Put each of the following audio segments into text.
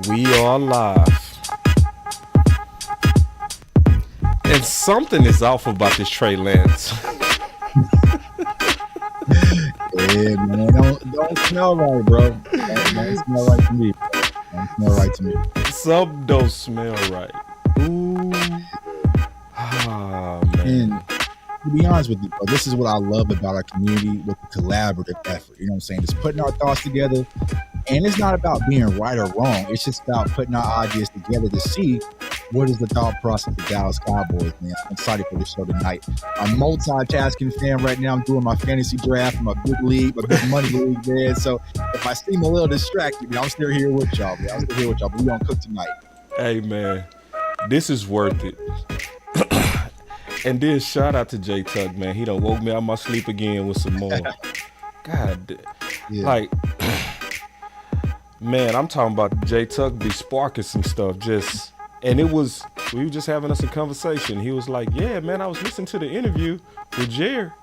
We are live. And something is off about this Trey Lance. Yeah, man. Don't smell right, bro. Don't smell right to me. Don't smell right to me. Some don't smell right. Ooh. Ah, man. And to be honest with you, bro, this is what I love about our community with the collaborative effort. You know what I'm saying? Just putting our thoughts together. And it's not about being right or wrong. It's just about putting our ideas together to see what is the thought process of the Dallas Cowboys, man. I'm excited for the show tonight. I'm multitasking fan right now. I'm doing my fantasy draft, my big league, my big money league, man. So if I seem a little distracted, man, I'm still here with y'all, man. But we're going to cook tonight. Hey, man, this is worth it. And then shout out to J Tuck, man. He done woke me out of my sleep again with some more. God, yeah. Like... Man, I'm talking about J Tuck be sparking some stuff and we were just having us a conversation. He was like, yeah, man, I was listening to the interview with Grier.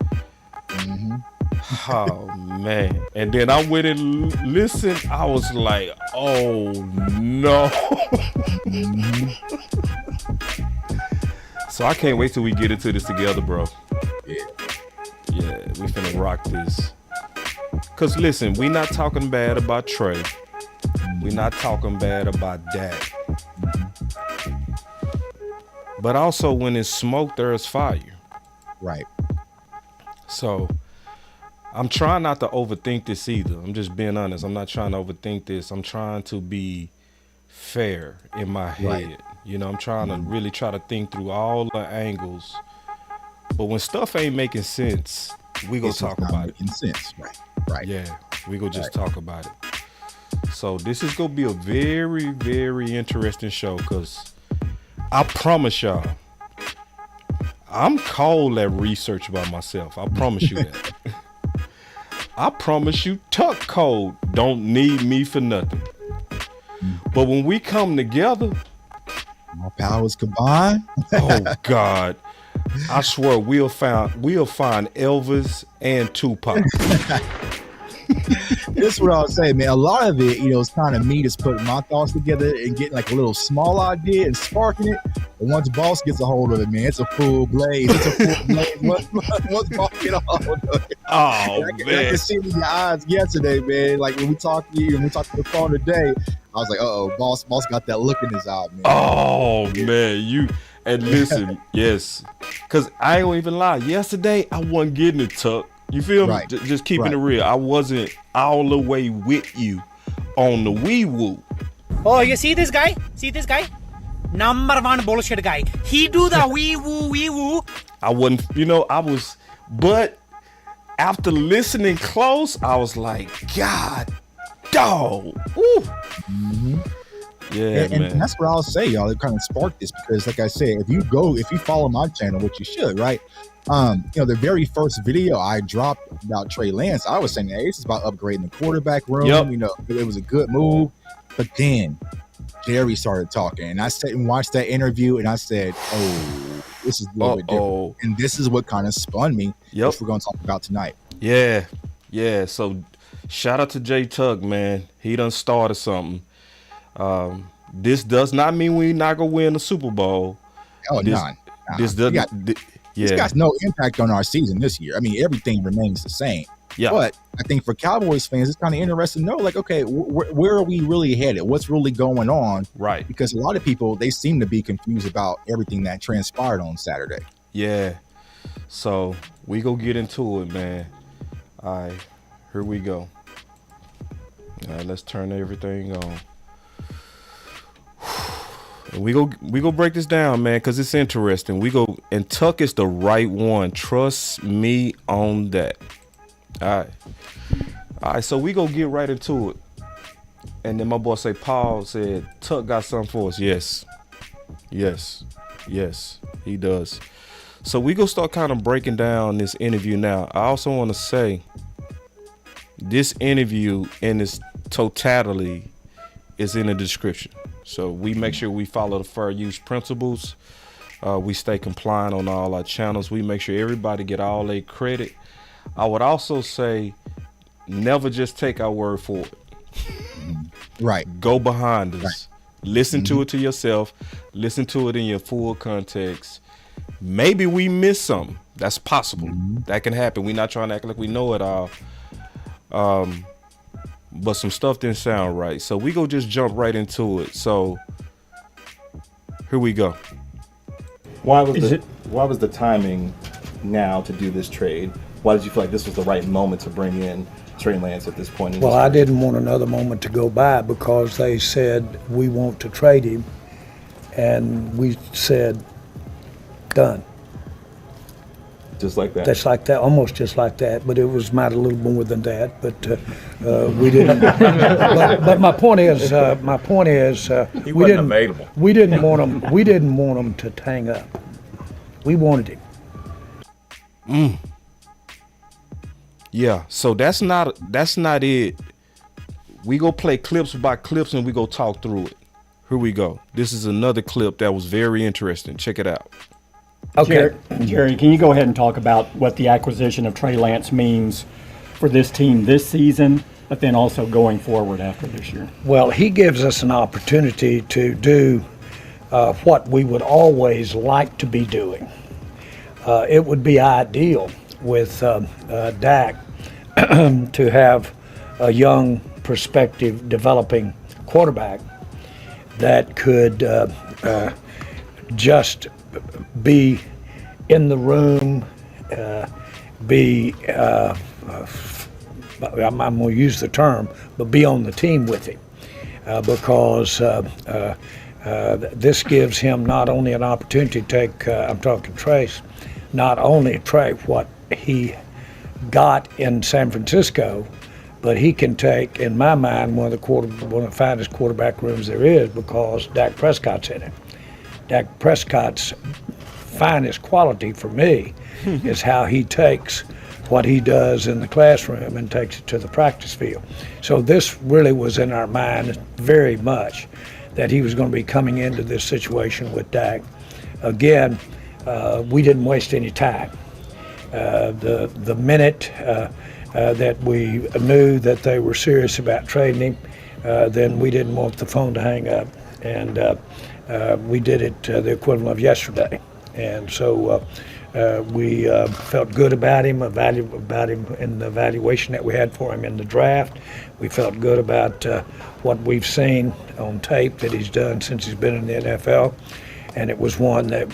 Mm-hmm. Oh, man. And then I went and listened. I was like, oh, no. Mm-hmm. So I can't wait till we get into this together, bro. Yeah. Yeah, we finna rock this. Because, listen, we not talking bad about Trey. We're not talking bad about Dak. But also, when it's smoke, there's fire. Right. So, I'm trying not to overthink this either. I'm just being honest. I'm not trying to overthink this. I'm trying to be fair in my head. Right. You know, I'm trying to really try to think through all the angles. But when stuff ain't making sense, we gonna talk about it. Sense. Right. Yeah, we gonna just talk about it. So this is gonna be a very, very interesting show because I promise y'all, I'm cold at research by myself. I promise you that. I promise you, Tuck Code don't need me for nothing. But when we come together, our powers combined. Oh God, I swear we'll find Elvis and Tupac. This is what I was saying, man. A lot of it, is kind of me just putting my thoughts together and getting like a little small idea and sparking it. But once Boss gets a hold of it, man, it's a full blaze. Once Boss get a hold of it. Oh, man. I can see it in your eyes yesterday, man. Like when we talked to you and we talked to the phone today, I was like, Boss got that look in his eye, man. Oh, man, and listen, yes. Because I ain't gonna even lie. Yesterday, I wasn't getting it, Tuck. You feel me? Just keeping it real. I wasn't all the way with you on the wee woo. Oh, you see this guy? Number one bullshit guy. He do the wee woo. I wasn't, but after listening close, I was like, God, dog. Woo. Mm-hmm. Yeah, man. And that's what I'll say, y'all. It kind of sparked this because, like I said, if you follow my channel, which you should, right? The very first video I dropped about Trey Lance, I was saying, hey, this is about upgrading the quarterback room. Yep. It was a good move. But then Jerry started talking, and I sat and watched that interview, and I said, oh, this is a little bit different. And this is what kind of spun me, which we're going to talk about tonight. Yeah. So shout out to J Tuck, man. He done started something. This does not mean we're not going to win the Super Bowl. Oh, nah. This doesn't... It's got no impact on our season this year. I mean, everything remains the same. Yeah. But I think for Cowboys fans, it's kind of interesting to know, like, okay, where are we really headed? What's really going on? Right. Because a lot of people, they seem to be confused about everything that transpired on Saturday. Yeah. So we go get into it, man. All right. Here we go. All right. Let's turn everything on. And we go break this down, man, because it's interesting. And Tuck is the right one. Trust me on that. All right. So we go get right into it. And then my boy Paul said, Tuck got something for us. Yes, he does. So we go start kind of breaking down this interview now. I also want to say this interview in its totality is in the description. So we make sure we follow the fair use principles. We stay compliant on all our channels. We make sure everybody get all their credit. I would also say never just take our word for it. Right. Go behind us. Listen to it to yourself. Listen to it in your full context. Maybe we missed something. That's possible. That can happen. We're not trying to act like we know it all. But some stuff didn't sound right. So we go just jump right into it. So here we go. Why was the timing now to do this trade? Why did you feel like this was the right moment to bring in Trey Lance at this point? Well, I didn't want another moment to go by because they said we want to trade him, and we said done. Just like that. That's like that, almost just like that. But it was might a little more than that. But we didn't. but my point is, He wasn't available. We didn't want him. We didn't want him to hang up. We wanted him. Yeah, so that's not it. We go play clips by clips and we go talk through it. Here we go. This is another clip that was very interesting. Check it out. Okay. Jerry, can you go ahead and talk about what the acquisition of Trey Lance means for this team this season, but then also going forward after this year? Well, he gives us an opportunity to do what we would always like to be doing. It would be ideal with Dak to have a young, prospective, developing quarterback that could just be in the room, I'm going to use the term, but be on the team with him, because this gives him not only an opportunity to take, I'm talking Trace, not only Trey, what he got in San Francisco, but he can take, in my mind, one of the finest quarterback rooms there is, because Dak Prescott's in it. Dak Prescott's finest quality for me is how he takes what he does in the classroom and takes it to the practice field. So this really was in our mind very much, that he was going to be coming into this situation with Dak. Again, we didn't waste any time. The minute that we knew that they were serious about trading him, then we didn't want the phone to hang up. And we did it the equivalent of yesterday. And so we felt good about him, about him in the evaluation that we had for him in the draft. We felt good about what we've seen on tape that he's done since he's been in the NFL. And it was one that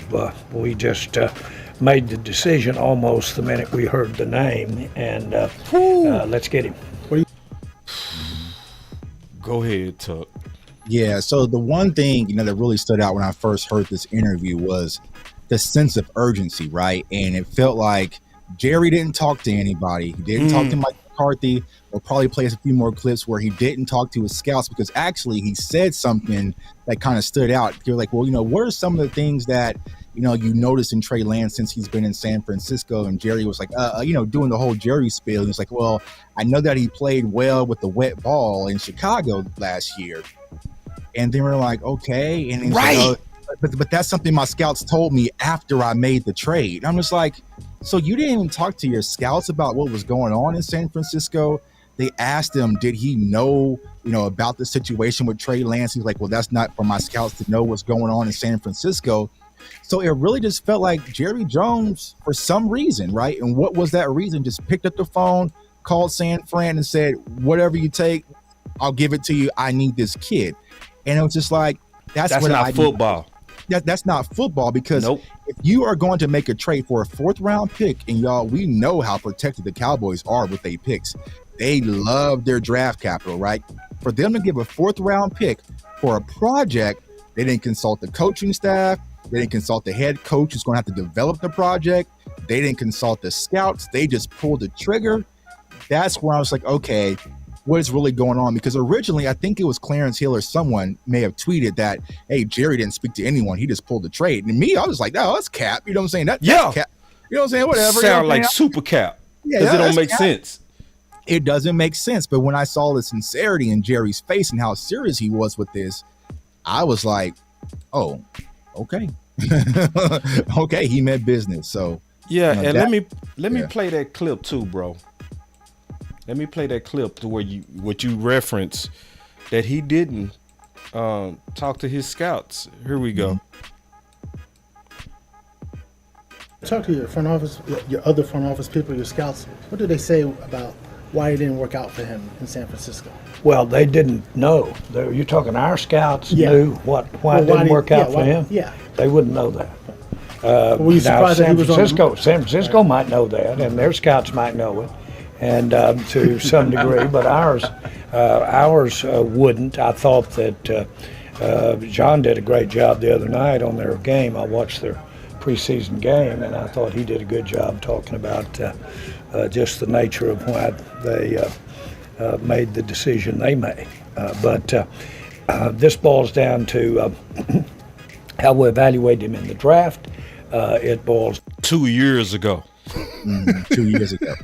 we just made the decision almost the minute we heard the name. And let's get him. Go ahead, Tuck. Yeah, so the one thing, that really stood out when I first heard this interview was the sense of urgency, right? And it felt like Jerry didn't talk to anybody. He didn't talk to Mike McCarthy. We'll probably play a few more clips where he didn't talk to his scouts, because actually he said something that kind of stood out. You're like, well, what are some of the things that, you noticed in Trey Lance since he's been in San Francisco? And Jerry was like, doing the whole Jerry spiel. And it's like, well, I know that he played well with the wet ball in Chicago last year. And then we're like, okay. And right. But that's something my scouts told me after I made the trade. I'm just like, so you didn't even talk to your scouts about what was going on in San Francisco? They asked him, did he know, about the situation with Trey Lance? He's like, well, that's not for my scouts to know what's going on in San Francisco. So it really just felt like Jerry Jones, for some reason, right? And what was that reason? Just picked up the phone, called San Fran and said, whatever you take, I'll give it to you. I need this kid. And it was just like, that's what not football. That's not football, because if you are going to make a trade for a 4th round pick, and y'all, we know how protected the Cowboys are with their picks. They love their draft capital, right? For them to give a 4th round pick for a project, they didn't consult the coaching staff. They didn't consult the head coach who's going to have to develop the project. They didn't consult the scouts. They just pulled the trigger. That's where I was like, okay, what is really going on? Because originally, I think it was Clarence Hill or someone may have tweeted that, hey, Jerry didn't speak to anyone. He just pulled the trade. And me, I was like, no, that's cap. You know what I'm saying? That's cap. You know what I'm saying? Whatever. Sound like super cap. Yeah, because it don't make sense. It doesn't make sense. But when I saw the sincerity in Jerry's face and how serious he was with this, I was like, oh, okay. Okay, he meant business. So yeah, and let me play that clip too, bro. Let me play that clip to where what you reference, that he didn't talk to his scouts. Here we go. Talk to your front office, your other front office people, your scouts. What do they say about why it didn't work out for him in San Francisco? Well, they didn't know. You're talking our scouts Yeah. knew why it didn't work out for him? Yeah. They wouldn't know that. Were you Now, surprised that he was on? San Francisco might know that, and their scouts might know it, and to some degree, but ours wouldn't. I thought that John did a great job the other night on their game. I watched their preseason game, and I thought he did a good job talking about just the nature of why they made the decision they made. But this boils down to how we evaluate him in the draft. It boils 2 years ago. 2 years ago.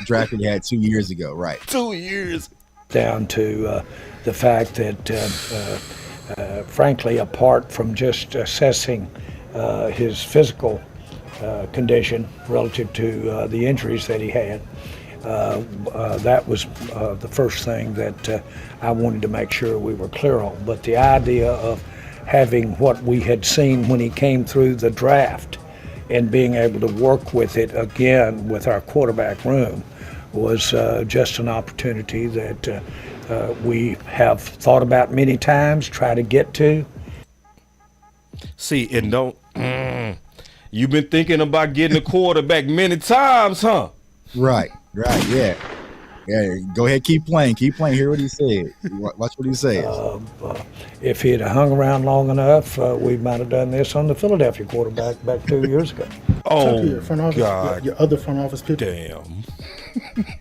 Drafted had 2 years ago, right? 2 years. down to the fact that, frankly, apart from just assessing his physical condition relative to the injuries that he had, that was the first thing that I wanted to make sure we were clear on. But the idea of having what we had seen when he came through the draft and being able to work with it again with our quarterback room was just an opportunity that we have thought about many times, try to get to. See, and don't, you've been thinking about getting a quarterback many times, huh? Right, yeah. Yeah, go ahead, keep playing. Hear what he said. Watch what he says. If he had hung around long enough, we might have done this on the Philadelphia quarterback back 2 years ago. Oh, Talk to your front office, God. your other front office people. Damn.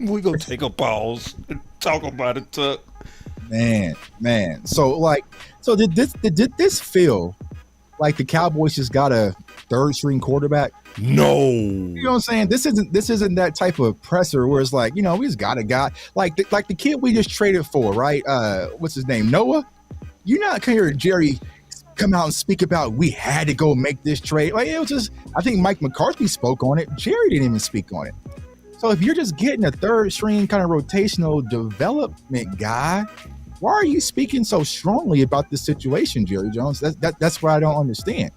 We're going to take a pause and talk about it, Tuck. Man. So did this feel like the Cowboys just got a third string quarterback? No. You know what I'm saying? This isn't that type of presser where it's like, we just got a guy like the kid we just traded for, right? What's his name? Noah? You're not gonna hear Jerry come out and speak about we had to go make this trade. Like, it was just, I think Mike McCarthy spoke on it. Jerry didn't even speak on it. So if you're just getting a third string kind of rotational development guy, why are you speaking so strongly about this situation, Jerry Jones? That's what I don't understand.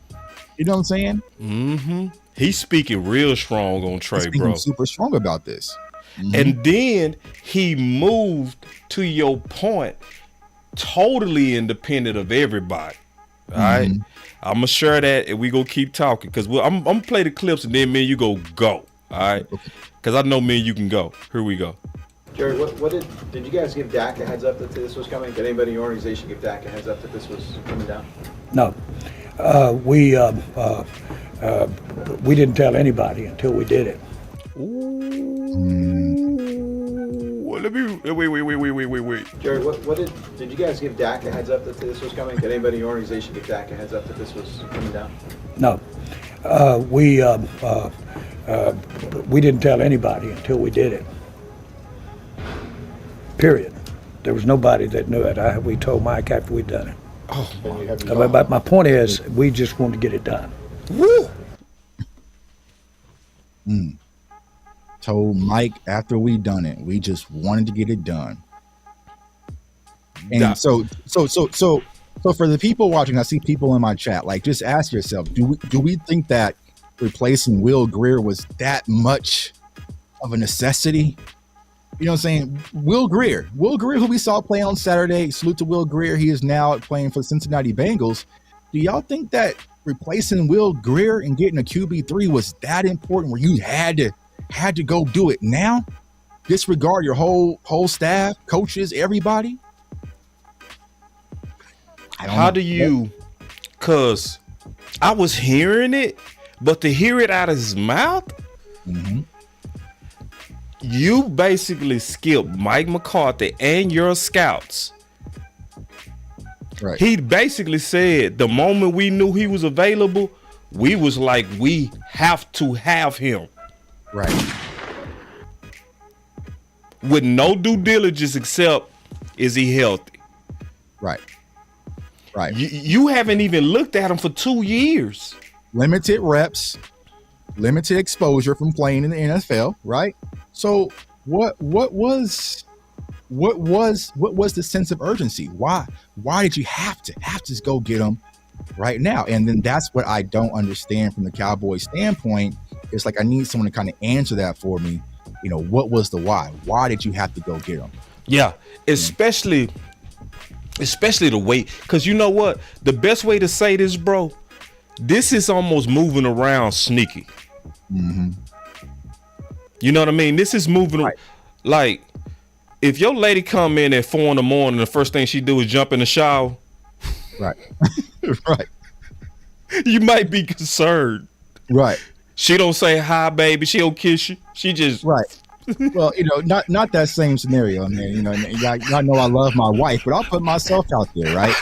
You know what I'm saying? Mm-hmm. He's speaking real strong on Trey, He's speaking bro. super strong about this. Mm-hmm. And then he moved, to your point, totally independent of everybody. All right? I'm going to share that and we going to keep talking because I'm going to play the clips and then me and you go. All right? Because I know me and you can go. Here we go. Jerry, what did you guys give Dak a heads up that this was coming? Did anybody in your organization give Dak a heads up that this was coming down? No. We didn't tell anybody until we did it. Well, let me wait. Jerry, what did you guys give Dak a heads up that this was coming? Did anybody in your organization give Dak a heads up that this was coming down? No. We didn't tell anybody until we did it. Period. There was nobody that knew it. We told Mike after we'd done it. But my point is, we just wanted to get it done. Woo! Told Mike after we done it, we just wanted to get it done. And so for the people watching, I see people in my chat, like, just ask yourself, do we think that replacing Will Grier was that much of a necessity? You know what I'm saying? Will Grier, who we saw play on Saturday, salute to Will Grier. He is now playing for the Cincinnati Bengals. Do y'all think that replacing Will Grier and getting a QB3 was that important where you had to go do it now? Disregard your whole staff, coaches, everybody? How do you, because I was hearing it, but to hear it out of his mouth, you basically skipped Mike McCarthy and your scouts. Right. He basically said the moment we knew he was available, we was like, we have to have him. Right. With no due diligence except, is he healthy? Right. You haven't even looked at him for 2 years. Limited reps, limited exposure from playing in the NFL, right? So what was what was the sense of urgency? Why did you have to just go get him right now? And then that's what I don't understand from the Cowboys standpoint. It's like I need someone to kind of answer that for me. You know, what was the why? Why did you have to go get him? Yeah, especially the weight. Because you know what? The best way to say this, bro, this is almost moving around sneaky. Mm-hmm. You know what I mean? This is moving right. Like, if your lady come in at 4 a.m, the first thing she do is jump in the shower. Right. Right. You might be concerned. Right. She don't say hi, baby. She don't kiss you. She just right. Well, you know, not that same scenario, man. You know, y'all know I love my wife, but I'll put myself out there, right?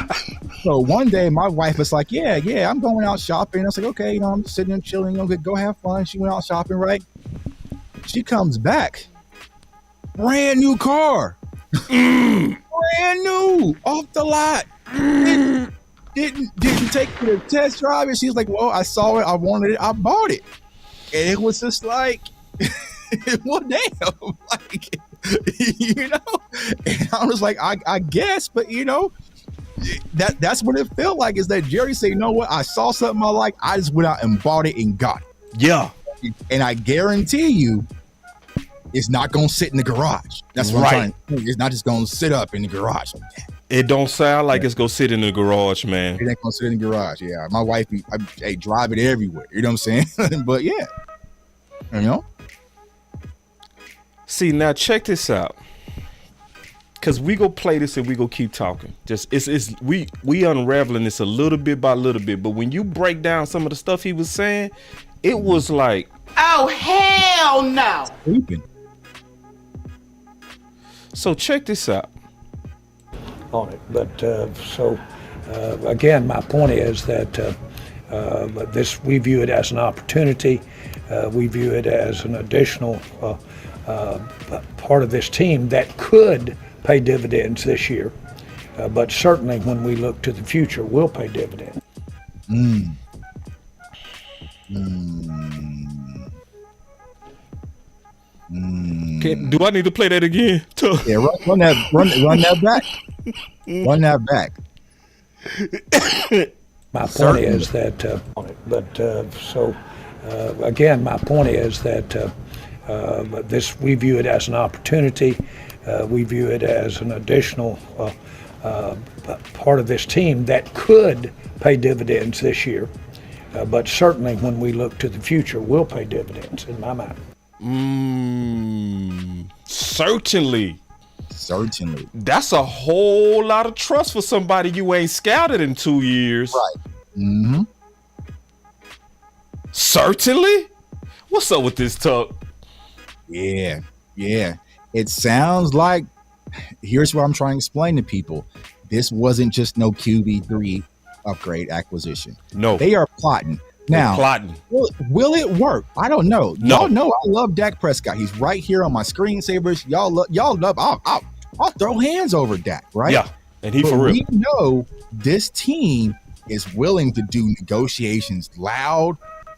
So one day my wife was like, yeah, I'm going out shopping. I was like, okay, you know, I'm sitting and chilling, you know, go have fun. She went out shopping, right? She comes back, brand new car, brand new, off the lot. Didn't take me to test drive it. She's like, well, I saw it, I wanted it, I bought it. And it was just like, well, damn, like, you know, and I was like, I guess, but you know, that's what it felt like, is that Jerry said, you know what, I saw something I like, I just went out and bought it and got it. Yeah. And I guarantee you, it's not gonna sit in the garage. That's what I'm trying. It's not just gonna sit up in the garage like that. It don't sound like it's gonna sit in the garage, man. It ain't gonna sit in the garage. Yeah, my wife, I drive it everywhere. You know what I'm saying? But yeah, you know. See, now check this out, cause we go play this and we go keep talking. Just we unraveling this a little bit by little bit. But when you break down some of the stuff he was saying, it was like, oh hell no. Sleeping. So check this out. On it, but again, my point is that this, we view it as an opportunity. We view it as an additional part of this team that could pay dividends this year, but certainly when we look to the future, will pay dividends. Do I need to play that again? Yeah, run that back. Run that back. My point is that, again, my point is that this, we view it as an opportunity. We view it as an additional part of this team that could pay dividends this year, but certainly when we look to the future, will pay dividends in my mind. Certainly. That's a whole lot of trust for somebody you ain't scouted in 2 years. Right. Mm-hmm. Certainly? What's up with this talk? Yeah. It sounds like, here's what I'm trying to explain to people. This wasn't just no QB3 upgrade acquisition. No. They are plotting. Now, will it work? I don't know. No. Y'all know I love Dak Prescott. He's right here on my screensavers. Y'all love. I'll throw hands over Dak, right? Yeah, and he but for real. We know this team is willing to do negotiations loud,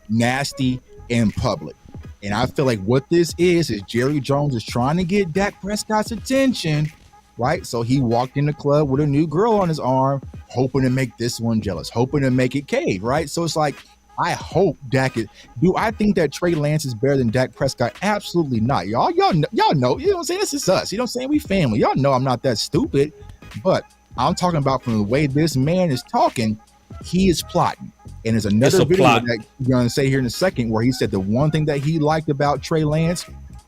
nasty, and public. And I feel like what this is Jerry Jones is trying to get Dak Prescott's attention, right? So he walked in the club with a new girl on his arm, hoping to make this one jealous, hoping to make it cave, right? So it's like, I hope Dak is. Do I think that Trey Lance is better than Dak Prescott? Absolutely not. Y'all know. You know what I'm saying? This is us. You know what I'm saying? We family. Y'all know I'm not that stupid. But I'm talking about from the way this man is talking, he is plotting. And there's another video that you're going to say here in a second where he said the one thing that he liked about Trey Lance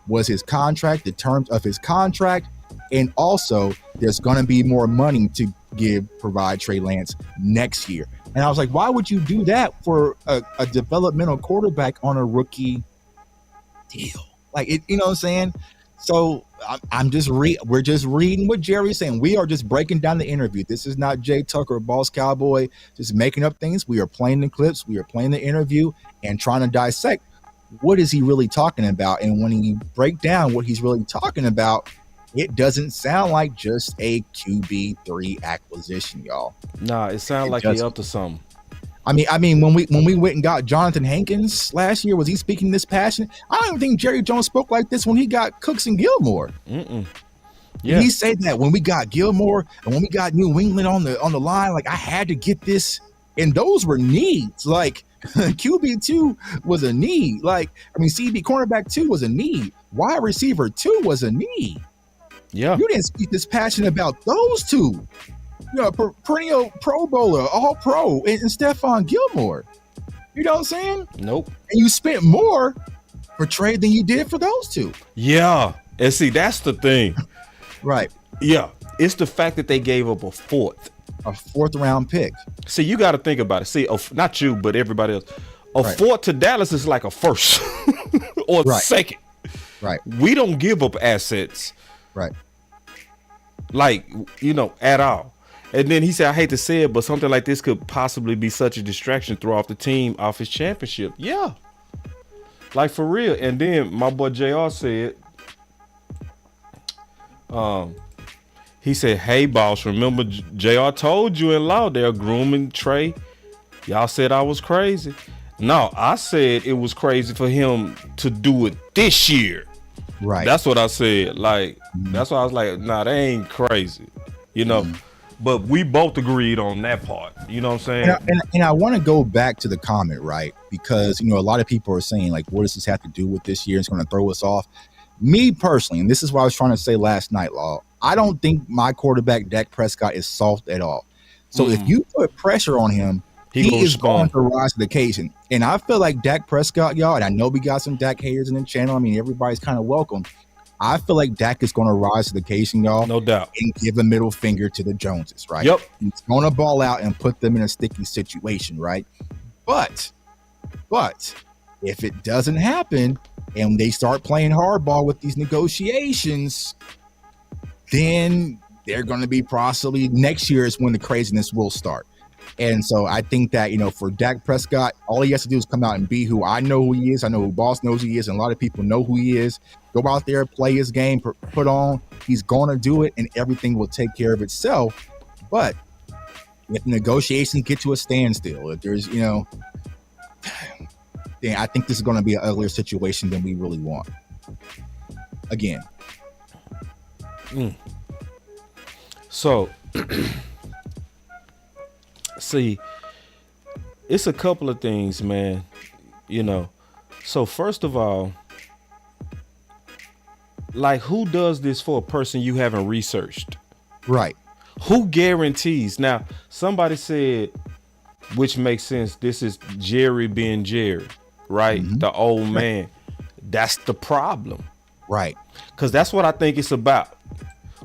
was his contract, the terms of his contract, and also there's going to be more money to provide Trey Lance next year. And I was like, why would you do that for a developmental quarterback on a rookie deal? Like, you know what I'm saying? So we're just reading what Jerry's saying. We are just breaking down the interview. This is not Jay Tucker or Boss Cowboy just making up things. We are playing the clips. We are playing the interview and trying to dissect what is he really talking about. And when you break down what he's really talking about, it doesn't sound like just a QB3 acquisition, y'all. Nah, it sounds like he up to something. I mean, when we went and got Jonathan Hankins last year, was he speaking this passionate? I don't even think Jerry Jones spoke like this when he got Cooks and Gilmore. Yeah. Did he say that when we got Gilmore and when we got New England on the line, like I had to get this, and those were needs. Like QB2 was a need. Like, I mean, CB cornerback 2 was a need. Wide receiver 2 was a need. Yeah. You didn't speak this passion about those two. You know, perennial Pro Bowler, All Pro, and Stephon Gilmore. You know what I'm saying? Nope. And you spent more for Trey than you did for those two. Yeah. And see, that's the thing. Right. Yeah. It's the fact that they gave up a fourth round pick. See, you got to think about it. See, not you, but everybody else. A fourth to Dallas is like a first or second. Right. We don't give up assets. Right. Like, you know, at all. And then he said, I hate to say it, but something like this could possibly be such a distraction, throw off the team off his championship. Yeah. Like, for real. And then my boy JR said, he said, hey, boss, remember JR told you in law they're grooming Trey. Y'all said I was crazy. No, I said it was crazy for him to do it this year. Right. That's what I said. Like, that's why I was like, nah, they ain't crazy. You know, but we both agreed on that part. You know what I'm saying? And I want to go back to the comment, right? Because, you know, a lot of people are saying, like, what does this have to do with this year? It's going to throw us off. Me personally, and this is what I was trying to say last night, Law, I don't think my quarterback, Dak Prescott, is soft at all. So if you put pressure on him, he is going to rise to the occasion. And I feel like Dak Prescott, y'all, and I know we got some Dak haters in the channel. I mean, everybody's kind of welcome. I feel like Dak is going to rise to the occasion, y'all. No doubt. And give a middle finger to the Joneses, right? Yep. He's going to ball out and put them in a sticky situation, right? But if it doesn't happen and they start playing hardball with these negotiations, then they're going to be possibly next year is when the craziness will start. And so I think that, you know, for Dak Prescott, all he has to do is come out and be who I know who he is. I know who Boss knows he is. And a lot of people know who he is. Go out there, play his game, put on. He's going to do it and everything will take care of itself. But if negotiations get to a standstill, if there's, you know, then I think this is going to be an uglier situation than we really want. Again. So, see, it's a couple of things, man. You know, so first of all, like, who does this for a person you haven't researched? Right. Who guarantees? Now, somebody said, which makes sense, this is Jerry being Jerry, right? The old man. That's the problem. Right. Because that's what I think it's about.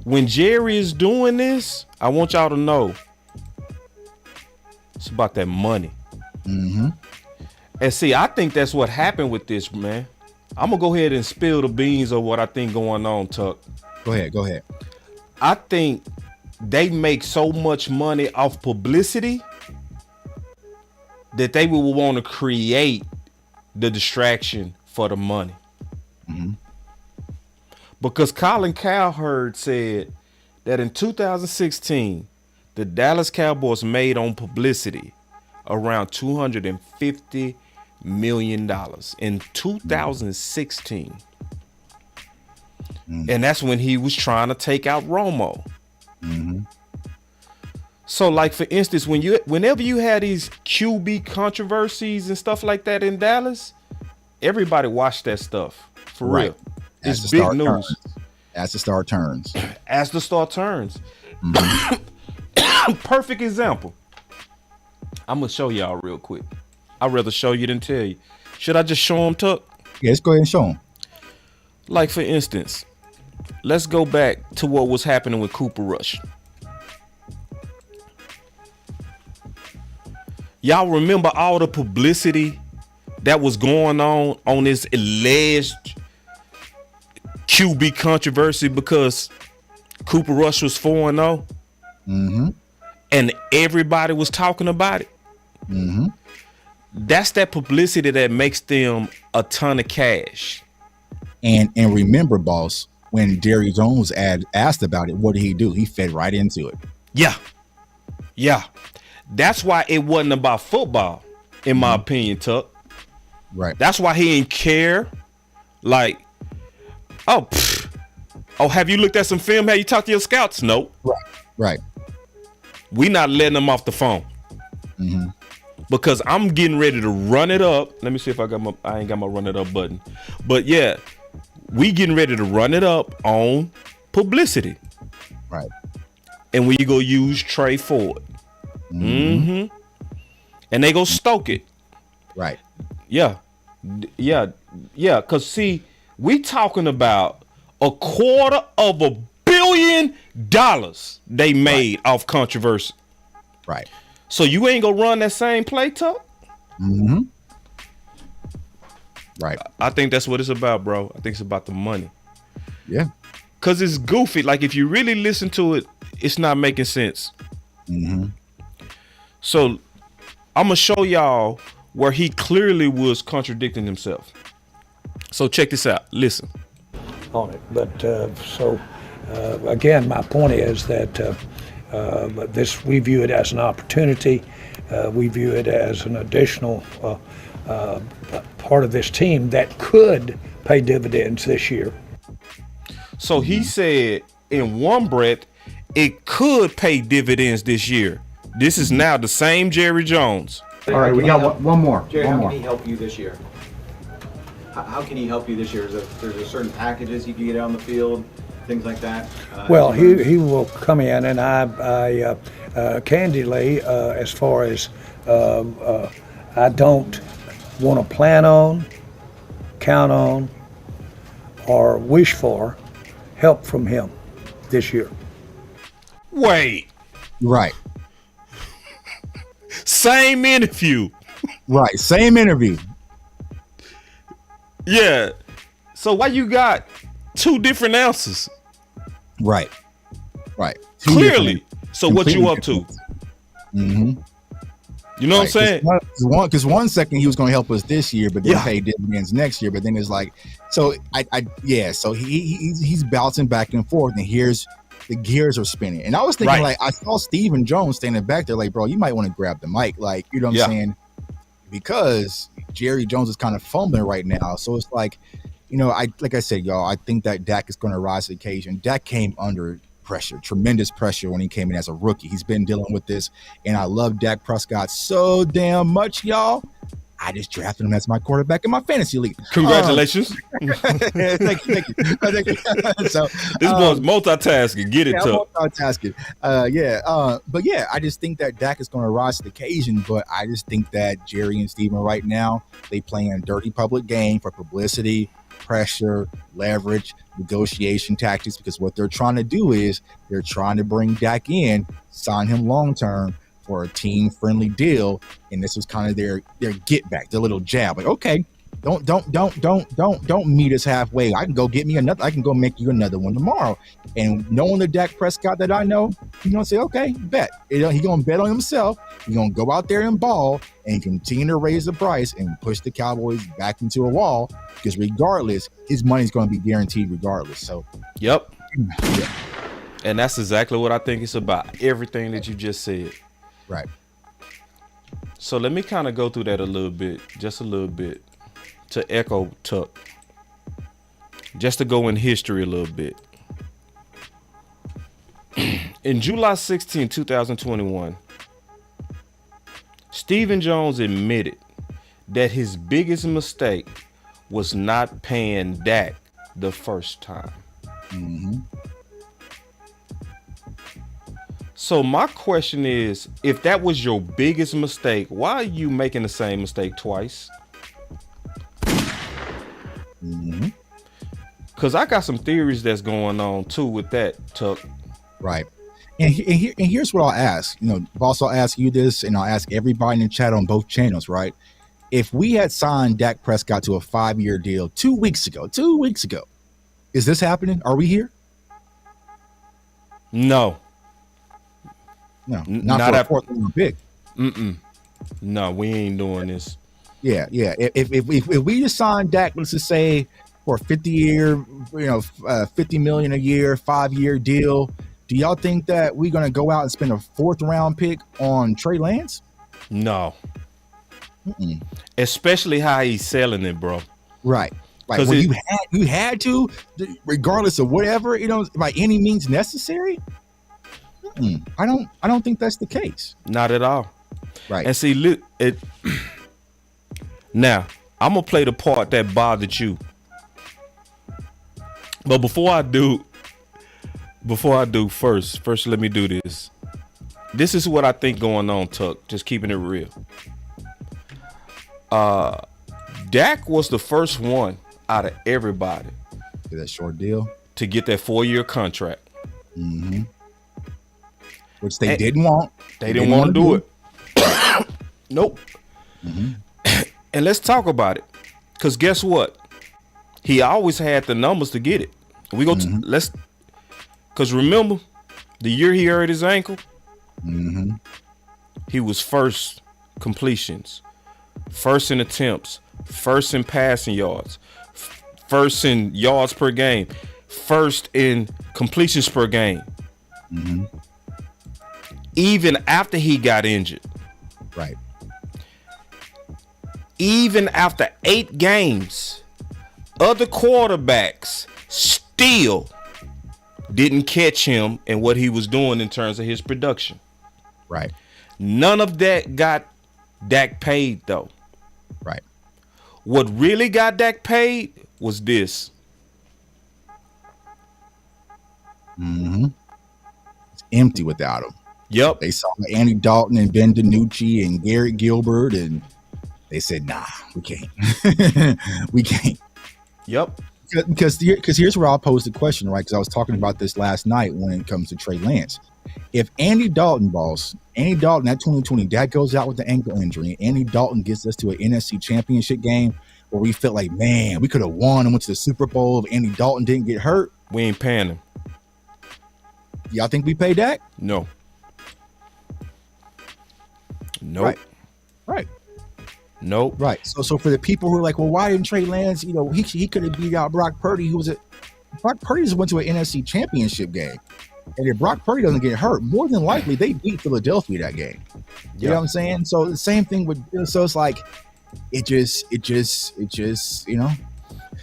When Jerry is doing this, I want y'all to know it's about that money. And see, I think that's what happened with this, man. I'm going to go ahead and spill the beans of what I think going on, Tuck. Go ahead. I think they make so much money off publicity that they will want to create the distraction for the money. Because Colin Cowherd said that in 2016, the Dallas Cowboys made on publicity around $250 million in 2016. And that's when he was trying to take out Romo. So, like, for instance, whenever you had these QB controversies and stuff like that in Dallas, everybody watched that stuff. For real. It's big news. As the star turns. As the star turns. Perfect example. I'm going to show y'all real quick. I'd rather show you than tell you. Should I just show them, Tuck? Yeah, let's go ahead and show them. Like, for instance, let's go back to what was happening with Cooper Rush. Y'all remember all the publicity that was going on this alleged QB controversy because Cooper Rush was 4-0? And everybody was talking about it? That's that publicity that makes them a ton of cash. And remember, boss, when Jerry Jones asked about it, what did he do? He fed right into it. Yeah. That's why it wasn't about football, in my opinion, Tuck. Right. That's why he didn't care. Like, Oh, have you looked at some film? Have you talked to your scouts? No. Right. We not letting them off the phone. Mm-hmm. Because I'm getting ready to run it up. Let me see if I ain't got my run it up button. But yeah, we getting ready to run it up on Publicity. Right. And we go use Trey for it. Mm-hmm. And they go stoke it. Right. Yeah. Cause see, we talking about $250 million they made off controversy. Right. So you ain't gonna run that same play, Tuck? Mm-hmm. Right. I think that's what it's about, bro. I think it's about the money. Yeah. Cause it's goofy. Like if you really listen to it, it's not making sense. Mm-hmm. So I'm gonna show y'all where he clearly was contradicting himself. So check this out. Listen. On it, but again, my point is that this we view it as an opportunity. We view it as an additional part of this team that could pay dividends this year. So he said in one breath, it could pay dividends this year. This is now the same Jerry Jones. All right, we got one more. Jerry, one how more. can he help you this year? How can he help you this year? There's a certain packages he can get on the field, things like that? Well, he will come in, and I candidly, as far as I don't want to plan on, count on, or wish for help from him this year. Wait. Right. Same interview. Right. Same interview. Yeah. So why you got two different answers? Right. Right. Clearly. So what you up to? Mm-hmm. You know what I'm saying? Because one second he was going to help us this year, but then pay dividends next year. But then it's like, so So he's bouncing back and forth, and here's the gears are spinning. And I was thinking, like, I saw Stephen Jones standing back there, like, bro, you might want to grab the mic, like, you know what I'm saying? Because Jerry Jones is kind of fumbling right now. So it's like, you know, like I said, y'all, I think that Dak is going to rise to the occasion. Dak came under pressure, tremendous pressure when he came in as a rookie. He's been dealing with this, and I love Dak Prescott so damn much, y'all. I just drafted him as my quarterback in my fantasy league. Congratulations. Thank you. So this boy's multitasking. Get it, Tuck. Multitasking. But yeah, I just think that Dak is going to rise to the occasion. But I just think that Jerry and Steven right now, they playing a dirty public game for publicity, pressure, leverage, negotiation tactics. Because what they're trying to do is they're trying to bring Dak in, sign him long term for a team-friendly deal, and this was kind of their get back, their little jab. Like, okay, don't meet us halfway. I can go get me another. I can go make you another one tomorrow. And knowing the Dak Prescott that I know, he's gonna say, okay, bet. He's gonna bet on himself. He's gonna go out there and ball and continue to raise the price and push the Cowboys back into a wall. Because regardless, his money's gonna be guaranteed regardless. So, yep. And that's exactly what I think it's about. Everything that you just said. Right. So let me kind of go through that just a little bit, to echo Tuck, just to go in history a little bit. In July 16, 2021, Stephen Jones admitted that his biggest mistake was not paying Dak the first time. Mm-hmm. So my question is, if that was your biggest mistake, why are you making the same mistake twice? Mm-hmm. Because I got some theories that's going on too with that, Tuck. Right. And here's what I'll ask. You know, Boss, I'll ask you this, and I'll ask everybody in the chat on both channels, right? If we had signed Dak Prescott to a 5-year deal 2 weeks ago, is this happening? Are we here? No. No, not for a fourth round pick. No, we ain't doing this. Yeah. If we just signed Dak, let's just say for a 50-year, $50 million a year, 5-year deal, do y'all think that we're gonna go out and spend a 4th round pick on Trey Lance? No. Especially how he's selling it, bro. Right. Like, where you had to, regardless of whatever, by any means necessary. I don't think that's the case. Not at all. Right. And see, now I'm gonna play the part that bothered you. But before I do, first let me do this. This is what I think going on, Tuck. Just keeping it real. Dak was the first one out of everybody. That short deal to get that 4-year contract. Mm-hmm. Which they didn't want. They didn't want to do it. Nope. Mm-hmm. And let's talk about it. Because guess what? He always had the numbers to get it. We go because remember the year he hurt his ankle, he was first completions, first in attempts, first in passing yards, first in yards per game, first in completions per game. Even after he got injured. Right. Even after 8 games, other quarterbacks still didn't catch him in what he was doing in terms of his production. Right. None of that got Dak paid, though. Right. What really got Dak paid was this. It's empty without him. Yep. They saw Andy Dalton and Ben DiNucci and Garrett Gilbert, and they said, nah, we can't. We can't. Yep. Because here's where I'll pose the question, right? Because I was talking about this last night when it comes to Trey Lance. If Andy Dalton, that 2020, Dak goes out with the ankle injury, and Andy Dalton gets us to an NFC championship game where we felt like, man, we could have won and went to the Super Bowl if Andy Dalton didn't get hurt. We ain't paying him. Y'all think we pay Dak? No. Nope. Right. Nope. Right. So for the people who are like, well, why didn't Trey Lance, he could have beat out Brock Purdy, Brock Purdy just went to an NFC championship game. And if Brock Purdy doesn't get hurt, more than likely they beat Philadelphia that game. You know what I'm saying? So the same thing so it's like, it just,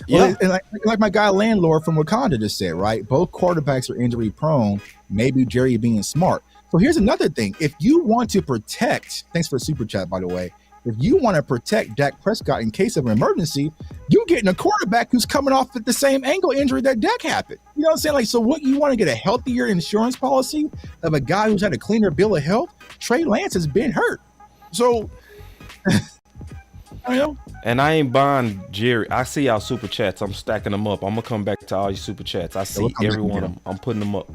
Well, and like my guy Landlord from Wakanda just said, right? Both quarterbacks are injury prone, maybe Jerry being smart. So here's another thing. If you want to protect, thanks for the super chat, by the way. If you want to protect Dak Prescott in case of an emergency, you're getting a quarterback who's coming off at the same ankle injury that Dak happened. You know what I'm saying? Like, so what, you want to get a healthier insurance policy of a guy who's had a cleaner bill of health? Trey Lance has been hurt. So, I know. And I ain't buying Jerry. I see y'all super chats. I'm stacking them up. I'm going to come back to all your super chats. I see every one of them. I'm putting them up.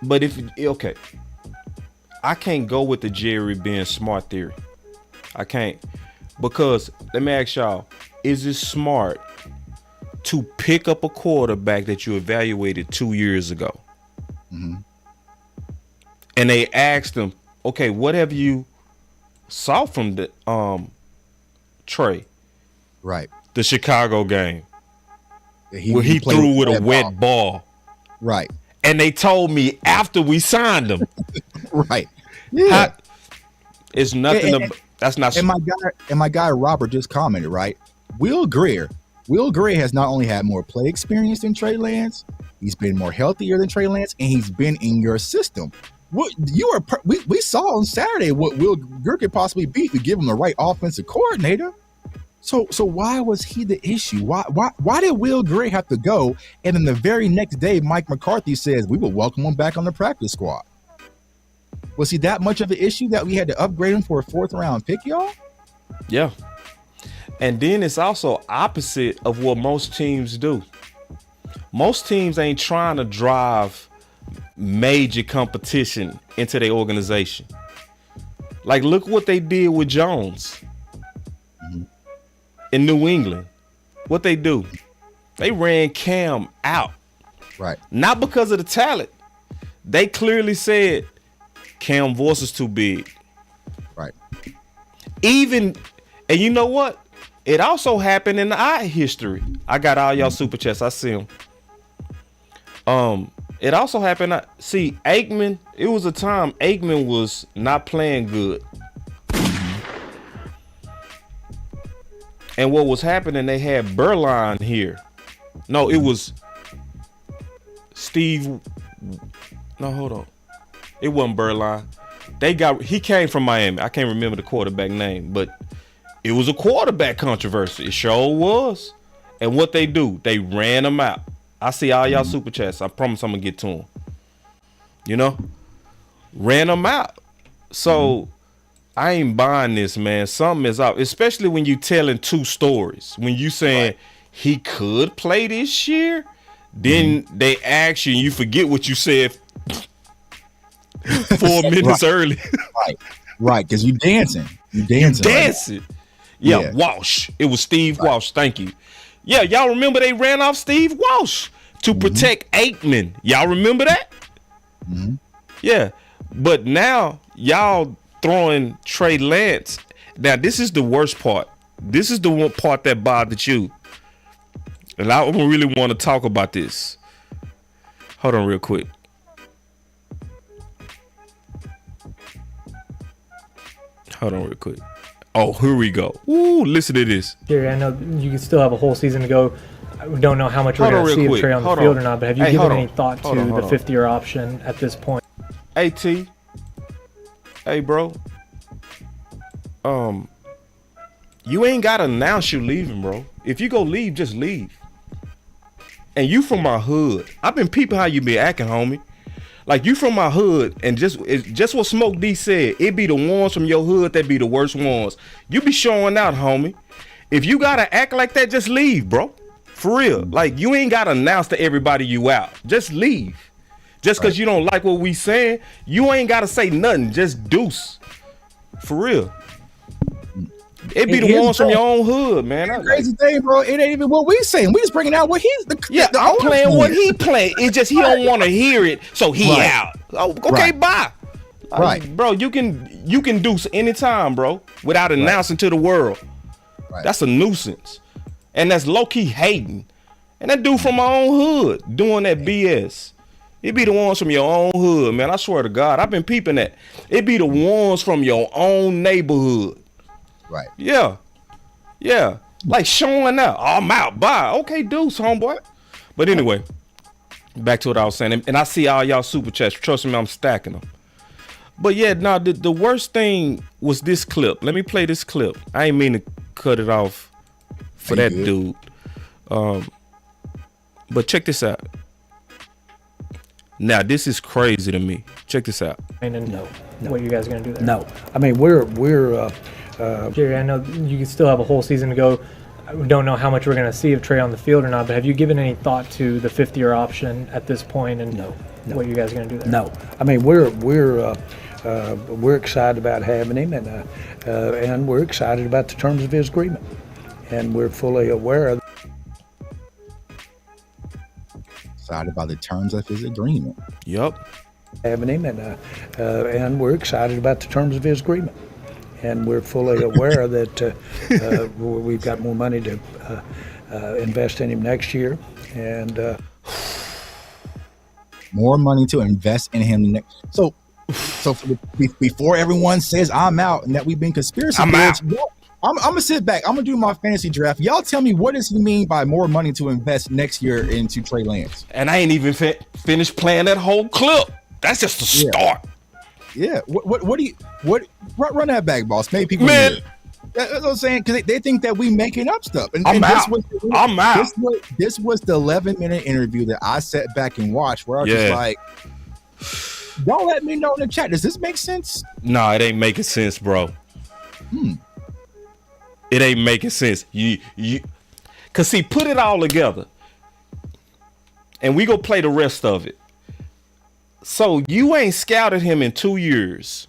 But okay. I can't go with the Jerry being smart theory. I can't. Because, let me ask y'all, is it smart to pick up a quarterback that you evaluated 2 years ago? Mm-hmm. And they asked him, okay, what have you saw from the Trey? Right. The Chicago game. Where he threw with a wet ball. Right. And they told me after we signed him. Right. Yeah. It's nothing. That's not. And my guy Robert just commented, right? Will Grier has not only had more play experience than Trey Lance, he's been more healthier than Trey Lance, and he's been in your system. We saw on Saturday what Will Grier could possibly be if we give him the right offensive coordinator. So why was he the issue? Why did Will Grier have to go? And then the very next day, Mike McCarthy says we will welcome him back on the practice squad. Was he that much of an issue that we had to upgrade him for a 4th round pick, y'all? Yeah. And then it's also opposite of what most teams do. Most teams ain't trying to drive major competition into their organization. Like, look what they did with Jones in New England. What they do? They ran Cam out. Right. Not because of the talent. They clearly said Cam voice is too big. Right. And you know what? It also happened in our history. I got all y'all super chats. I see them. It also happened. See, Aikman, it was a time Aikman was not playing good. And what was happening, they had Berline here. No, it was Steve. No, hold on. It wasn't Berline. He came from Miami. I can't remember the quarterback name, but it was a quarterback controversy. It sure was. And what they do, they ran him out. I see all y'all super chats. I promise I'm gonna get to him. You know, ran him out. So I ain't buying this, man. Something is up, especially when you telling two stories. When you saying he could play this year, then they ask you and you forget what you said 4 minutes early. Right, because you dancing. You dancing. Yeah, Walsh. It was Steve Walsh. Thank you. Yeah, y'all remember they ran off Steve Walsh to protect Aikman. Y'all remember that? Yeah, but now y'all throwing Trey Lance. Now this is the worst part. This is the one part that bothered you, and I really want to talk about this. Hold on real quick. Oh, here we go. Ooh, listen to this. Jerry, I know you can still have a whole season to go. We don't know how much we're going to see of Trey on the field or not, but have you given any thought to the fifth-year option at this point? Hey, T. Hey, bro. You ain't got to announce you leaving, bro. If you go leave, just leave. And you from my hood. I've been peeping how you been acting, homie. Like, you from my hood, and just what Smoke D said, it be the ones from your hood that be the worst ones. You be showing out, homie. If you gotta act like that, just leave, bro. For real. Like, you ain't gotta announce to everybody you out. Just leave. Just because you don't like what we saying, you ain't gotta say nothing. Just deuce. For real. It be the ones from your own hood, man. The crazy thing, bro, it ain't even what we saying. We just bringing out what he's I'm playing what he playing. It's just he don't want to hear it, so he out. Oh, okay, bye. Bro, you can do anytime, bro, without announcing to the world. That's a nuisance, and that's low key hating. And that dude from my own hood doing that BS. It be the ones from your own hood, man. I swear to God, I've been peeping that. It be the ones from your own neighborhood. Right. Yeah. Like showing out. Oh, I'm out. Bye. Okay, deuce, homeboy. But anyway, back to what I was saying. And I see all y'all super chats. Trust me, I'm stacking them. But yeah, now the worst thing was this clip. Let me play this clip. I ain't mean to cut it off for that dude. But check this out. Now, this is crazy to me. Check this out. No. What are you guys going to do there? No. I mean, we're Jerry, I know you can still have a whole season to go. We don't know how much we're going to see of Trey on the field or not, but have you given any thought to the fifth-year option at this point and what are you guys going to do there? No. I mean, we're excited about having him, and we're excited about the terms of his agreement, and we're fully aware of. Excited about the terms of his agreement. Yep. Having him, and we're excited about the terms of his agreement. And we're fully aware that we've got more money to invest in him next year, and more money to invest in him next. So before everyone says I'm out and that we've been conspiracy theorists, I'm gonna sit back. I'm gonna do my fantasy draft. Y'all tell me, what does he mean by more money to invest next year into Trey Lance? And I ain't even finished playing that whole clip. That's just the start. Yeah. What do you run that back, boss? Maybe people man. That's what I'm saying, because they think that we making up stuff. And I'm out. I'm out. This was the 11-minute interview that I sat back and watched, where I was just like, y'all let me know in the chat. Does this make sense? No, it ain't making sense, bro. It ain't making sense. You, cause see, put it all together, and we go play the rest of it. So you ain't scouted him in 2 years,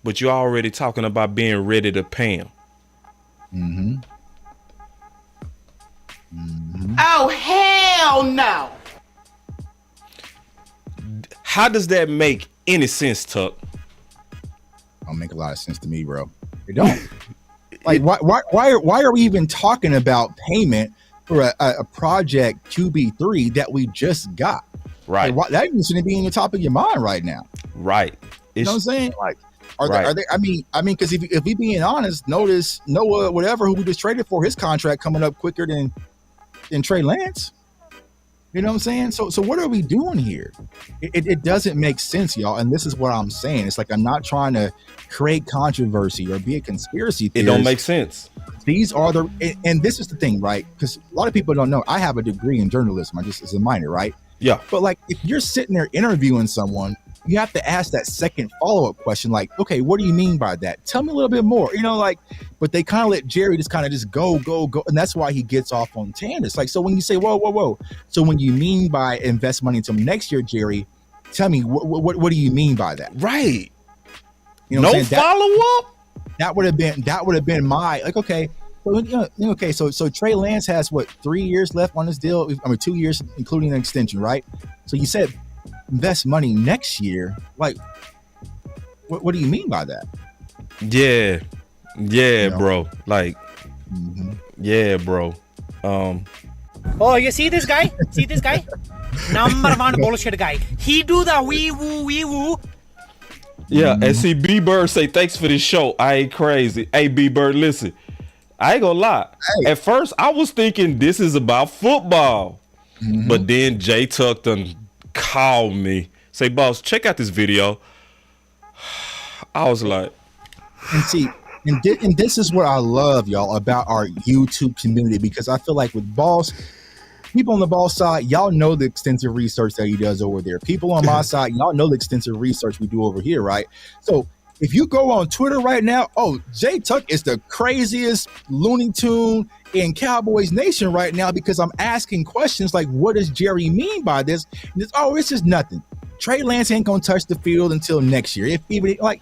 but you're already talking about being ready to pay him. Oh, hell no. How does that make any sense, Tuck? Don't make a lot of sense to me, bro. It don't. Like, why are we even talking about payment for a project QB3 that we just got? Right. Like, that shouldn't be in the top of your mind right now. Right. You know what I'm saying? Like, Are they? I mean, because if we being honest, notice Noah, whatever, who we just traded for, his contract coming up quicker than Trey Lance. You know what I'm saying? So what are we doing here? It doesn't make sense, y'all. And this is what I'm saying. It's like I'm not trying to create controversy or be a conspiracy theorist. It don't make sense. These are and this is the thing, right? Because a lot of people don't know. I have a degree in journalism. I just as a minor, right? Yeah. But like, if you're sitting there interviewing someone, you have to ask that second follow-up question, like, okay, what do you mean by that? Tell me a little bit more, like, but they kind of let Jerry just go. And that's why he gets off on tangents. Like, so when you say, whoa. So when you mean by invest money until next year, Jerry, tell me, what do you mean by that? Right. You know, no follow-up? That would have been my, like, okay. Okay, so Trey Lance has 3 years left on his deal? 2 years, including an extension, right? So you said invest money next year. Like, what do you mean by that? Yeah, bro. Like, yeah, bro. Oh, you see this guy? Number one bullshit guy. He do the wee woo. Yeah, and see B Bird say thanks for this show. I ain't crazy. Hey B Bird, listen. I ain't gonna lie. Hey. At first, I was thinking this is about football, but then Jay Tuck done called me. Say, boss, check out this video. I was like, and see, and this is what I love, y'all, about our YouTube community, because I feel like with Boss, people on the Boss side, y'all know the extensive research that he does over there. People on my side, y'all know the extensive research we do over here, right? So if you go on Twitter right now, Jay Tuck is the craziest Looney Tune in Cowboys Nation right now, because I'm asking questions like, what does Jerry mean by this? And it's just nothing. Trey Lance ain't gonna touch the field until next year. If even like,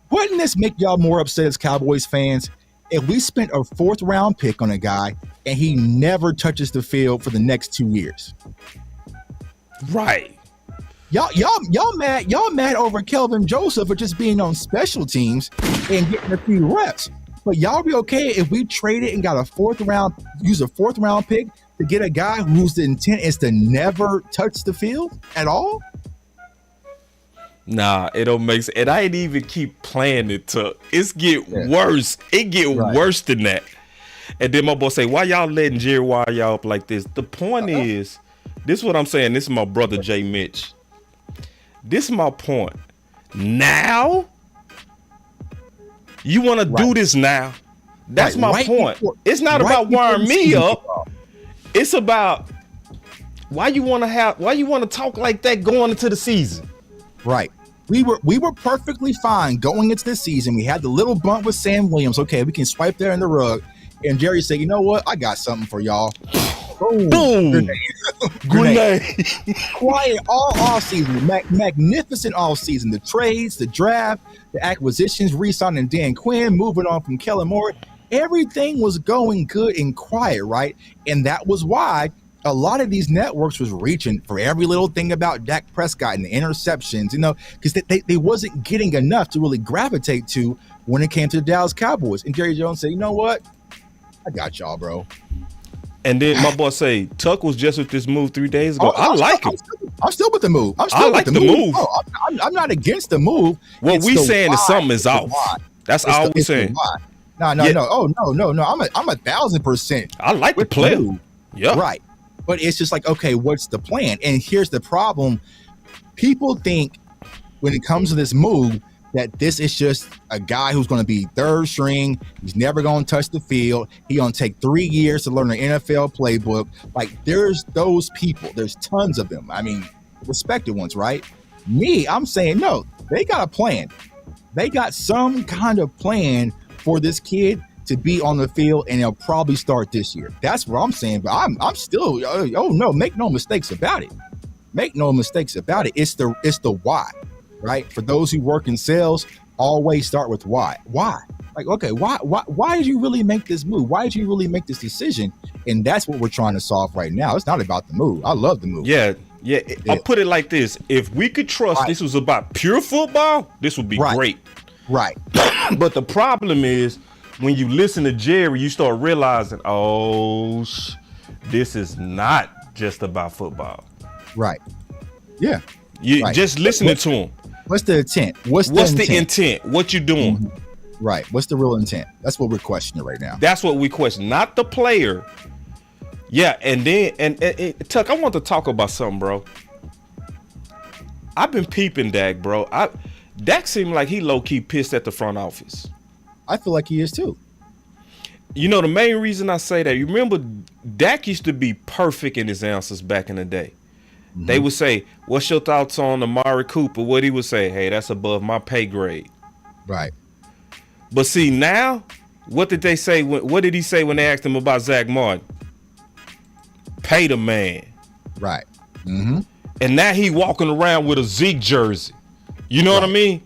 wouldn't this make y'all more upset as Cowboys fans if we spent a 4th round pick on a guy and he never touches the field for the next 2 years? Right. Y'all mad over Kelvin Joseph for just being on special teams and getting a few reps. But y'all be okay if we trade it and got use a 4th round pick to get a guy whose intent is to never touch the field at all? Nah, it don't make sense. And I ain't even keep playing it, Tuck. It's get worse. It get worse than that. And then my boy say, why y'all letting Jerry wire y'all up like this? The point is, this is what I'm saying. This is my brother Jay Mitch. This is my point. Now, you want to do this now? That's my point. It's not about wiring me up. It's about why you want to talk like that going into the season. Right. We were perfectly fine going into the season. We had the little bump with Sam Williams. Okay, we can swipe there in the rug. And Jerry said, you know what? I got something for y'all. Boom. Grenade. Quiet all season. Magnificent all season. The trades, the draft, the acquisitions, re-signing Dan Quinn, moving on from Kellen Moore. Everything was going good and quiet, right? And that was why a lot of these networks was reaching for every little thing about Dak Prescott and the interceptions, because they wasn't getting enough to really gravitate to when it came to the Dallas Cowboys. And Jerry Jones said, you know what? I got y'all, bro. And then my boy say, Tuck was just with this move 3 days ago. I like it. I'm still with the move. I like the move. Oh, I'm not against the move. What we saying is something is off. That's all we saying. No. Oh, no. I'm 1,000%. I like the player. Yeah. Right. But it's just like, okay, what's the plan? And here's the problem. People think when it comes to this move that this is just a guy who's going to be 3rd string. He's never going to touch the field. He's going to take 3 years to learn the NFL playbook. Like, there's those people. There's tons of them. I mean, respected ones, right? Me, I'm saying, no, they got a plan. They got some kind of plan for this kid to be on the field, and he'll probably start this year. That's what I'm saying. But I'm still, no, make no mistakes about it. Make no mistakes about it. It's the why, right? For those who work in sales, always start with why. Why? Like, okay, why did you really make this move? Why did you really make this decision? And that's what we're trying to solve right now. It's not about the move. I love the move. Yeah. I'll put it like this. If we could trust this was about pure football, this would be great. Right. But the problem is, when you listen to Jerry, you start realizing, this is not just about football. Right. Yeah. Just listening to him. What's the intent? What's the intent? What you doing? Mm-hmm. Right. What's the real intent? That's what we're questioning right now. That's what we question, not the player. Yeah, and then and Tuck, I want to talk about something, bro. I've been peeping Dak, bro. Dak seemed like he low-key pissed at the front office. I feel like he is too. You know, the main reason I say that, you remember Dak used to be perfect in his answers back in the day. Mm-hmm. They would say, what's your thoughts on Amari Cooper? What he would say, hey, that's above my pay grade. Right. But see, now, what did they say? What did he say when they asked him about Zach Martin? Pay the man. Right. Mm-hmm. And now he walking around with a Zeke jersey. You know what I mean?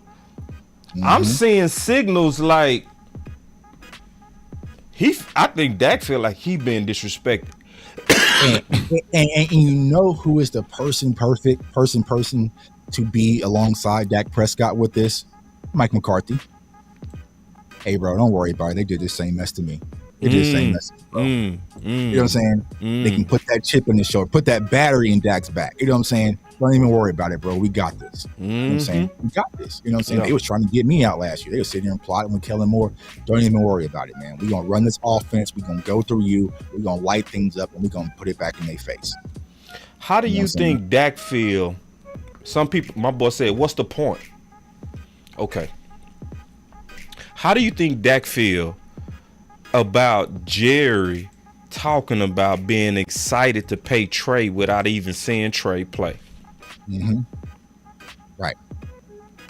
Mm-hmm. I'm seeing signals like I think Dak feel like he been disrespected. and you know who is the person to be alongside Dak Prescott with this? Mike McCarthy. Hey, bro, don't worry about it. They did the same mess to me. They did the same mess, bro. You know what I'm saying? They can put that chip in his shoulder, put that battery in Dak's back. You know what I'm saying? Don't even worry about it, bro. We got this. You know what I'm saying? We got this. You know what I'm saying? They was trying to get me out last year. They were sitting here and plotting with Kellen Moore. Don't even worry about it, man. We're going to run this offense. We're going to go through you. We're going to light things up, and we're going to put it back in their face. How do you think Dak feel? Some people, my boy said, what's the point? Okay. How do you think Dak feel about Jerry talking about being excited to pay Trey without even seeing Trey play? Mm-hmm. Right.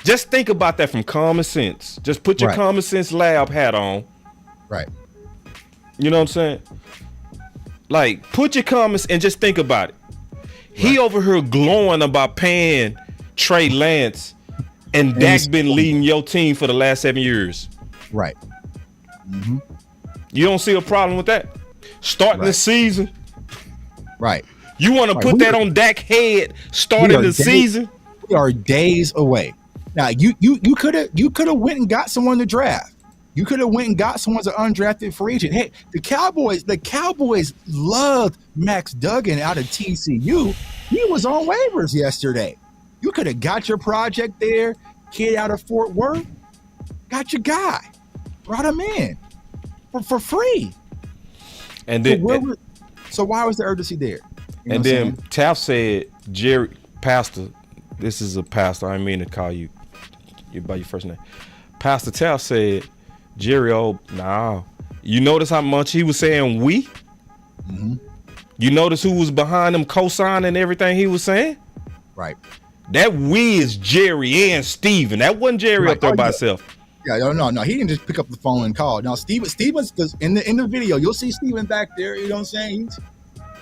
Just think about that from common sense. Just put your common sense lab hat on. Right. You know what I'm saying? Like, put your comments and just think about it. He over here glowing about paying Trey Lance, and Dak been leading your team for the last 7 years. Right. Mm-hmm. You don't see a problem with that? Starting the season. Right. You want to put that on Dak's head starting the season? We are days away. Now, you could have went and got someone to draft. You could have went and got someone as an undrafted free agent. Hey, the Cowboys loved Max Duggan out of TCU. He was on waivers yesterday. You could have got your project there, kid out of Fort Worth, got your guy, brought him in for free. And then, so why was the urgency there? You know and then Taft said, Jerry, pastor, this is a pastor. I didn't mean to call you by your first name. Pastor Taft said, Jerry, you notice how much he was saying we? Mm-hmm. You notice who was behind him co-signing everything he was saying? Right. That we is Jerry and Steven. That wasn't Jerry up there by himself. Yeah, no. He didn't just pick up the phone and call. Now, Steven's in the video, you'll see Steven back there. You know what I'm saying?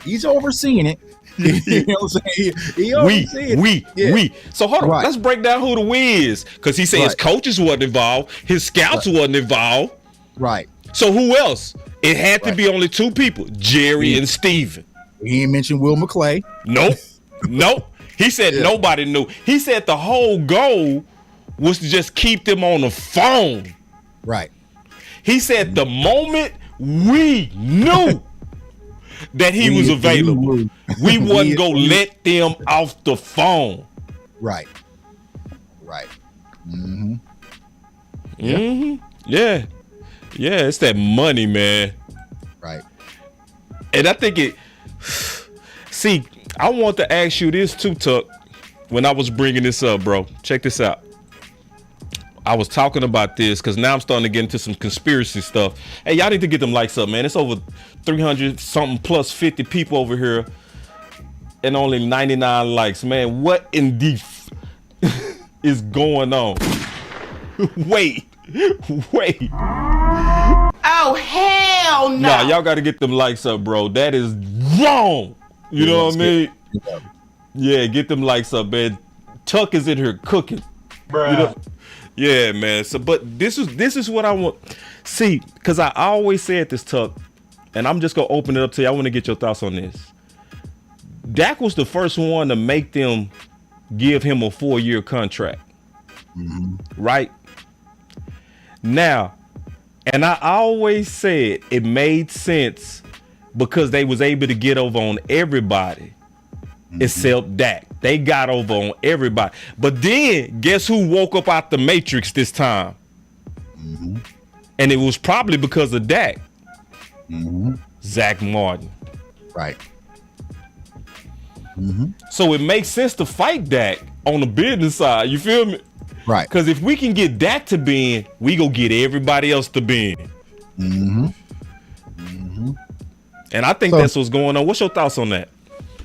He's overseeing it. You know what I'm saying? He overseeing it. We. So hold on. Let's break down who the we is, because he said his coaches wasn't involved, his scouts wasn't involved. Right. So who else? It had to be only two people, Jerry and Steven. He ain't mentioned Will McClay. Nope. He said nobody knew. He said the whole goal was to just keep them on the phone. Right. He said the moment we knew that he was available, we wasn't going to let them off the phone. Right. Mm-hmm. Mm-hmm. Yeah, it's that money, man. Right. And I think see, I want to ask you this too, Tuck, when I was bringing this up, bro. Check this out. I was talking about this because now I'm starting to get into some conspiracy stuff. Hey, y'all need to get them likes up, man. It's over 300 something plus 50 people over here and only 99 likes, man. What in the is going on? Wait. Oh, hell no. Nah, y'all got to get them likes up, bro. That is wrong. You know what I mean? Yeah, get them likes up, man. Tuck is in here cooking. Bruh. You know? Yeah, man. So, but this is what I want. See, because I always said this, Tuck, and I'm just going to open it up to you. I want to get your thoughts on this. Dak was the first one to make them give him a 4-year contract. Mm-hmm. Right? Now, and I always said it made sense because they was able to get over on everybody except Dak. They got over on everybody. But then guess who woke up out the matrix this time? Mm-hmm. And it was probably because of Dak. Mm-hmm. Zach Martin. Right. Mm-hmm. So it makes sense to fight Dak on the business side. You feel me? Right. Because if we can get Dak to bend, we go get everybody else to bend. Mm-hmm. Mm-hmm. And I think that's what's going on. What's your thoughts on that?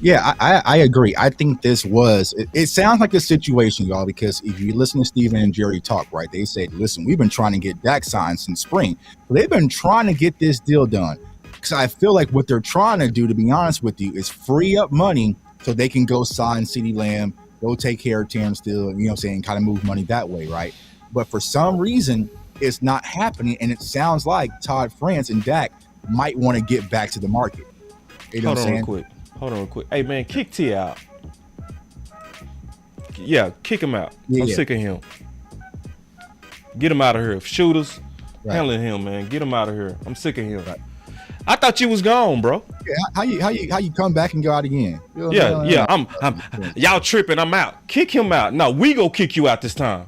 Yeah, I agree. I think this was, it sounds like a situation, y'all, because if you listen to Steven and Jerry talk, right, they said, listen, we've been trying to get Dak signed since spring. But they've been trying to get this deal done. Because I feel like what they're trying to do, to be honest with you, is free up money so they can go sign CeeDee Lamb, go take care of Terrence Steele, you know what I'm saying, kind of move money that way, right? But for some reason, it's not happening, and it sounds like Todd France and Dak might want to get back to the market. You know what I'm saying? Hold on real quick. Hey, man, kick T out. Yeah, kick him out. Yeah, I'm sick of him. Get him out of here. Shooters, Right. handling him, man. Get him out of here. I'm sick of him. Right. I thought you was gone, bro. Yeah, how you come back and go out again? You know, Yeah. I'm y'all tripping. I'm out. Kick him out. No, we go kick you out this time.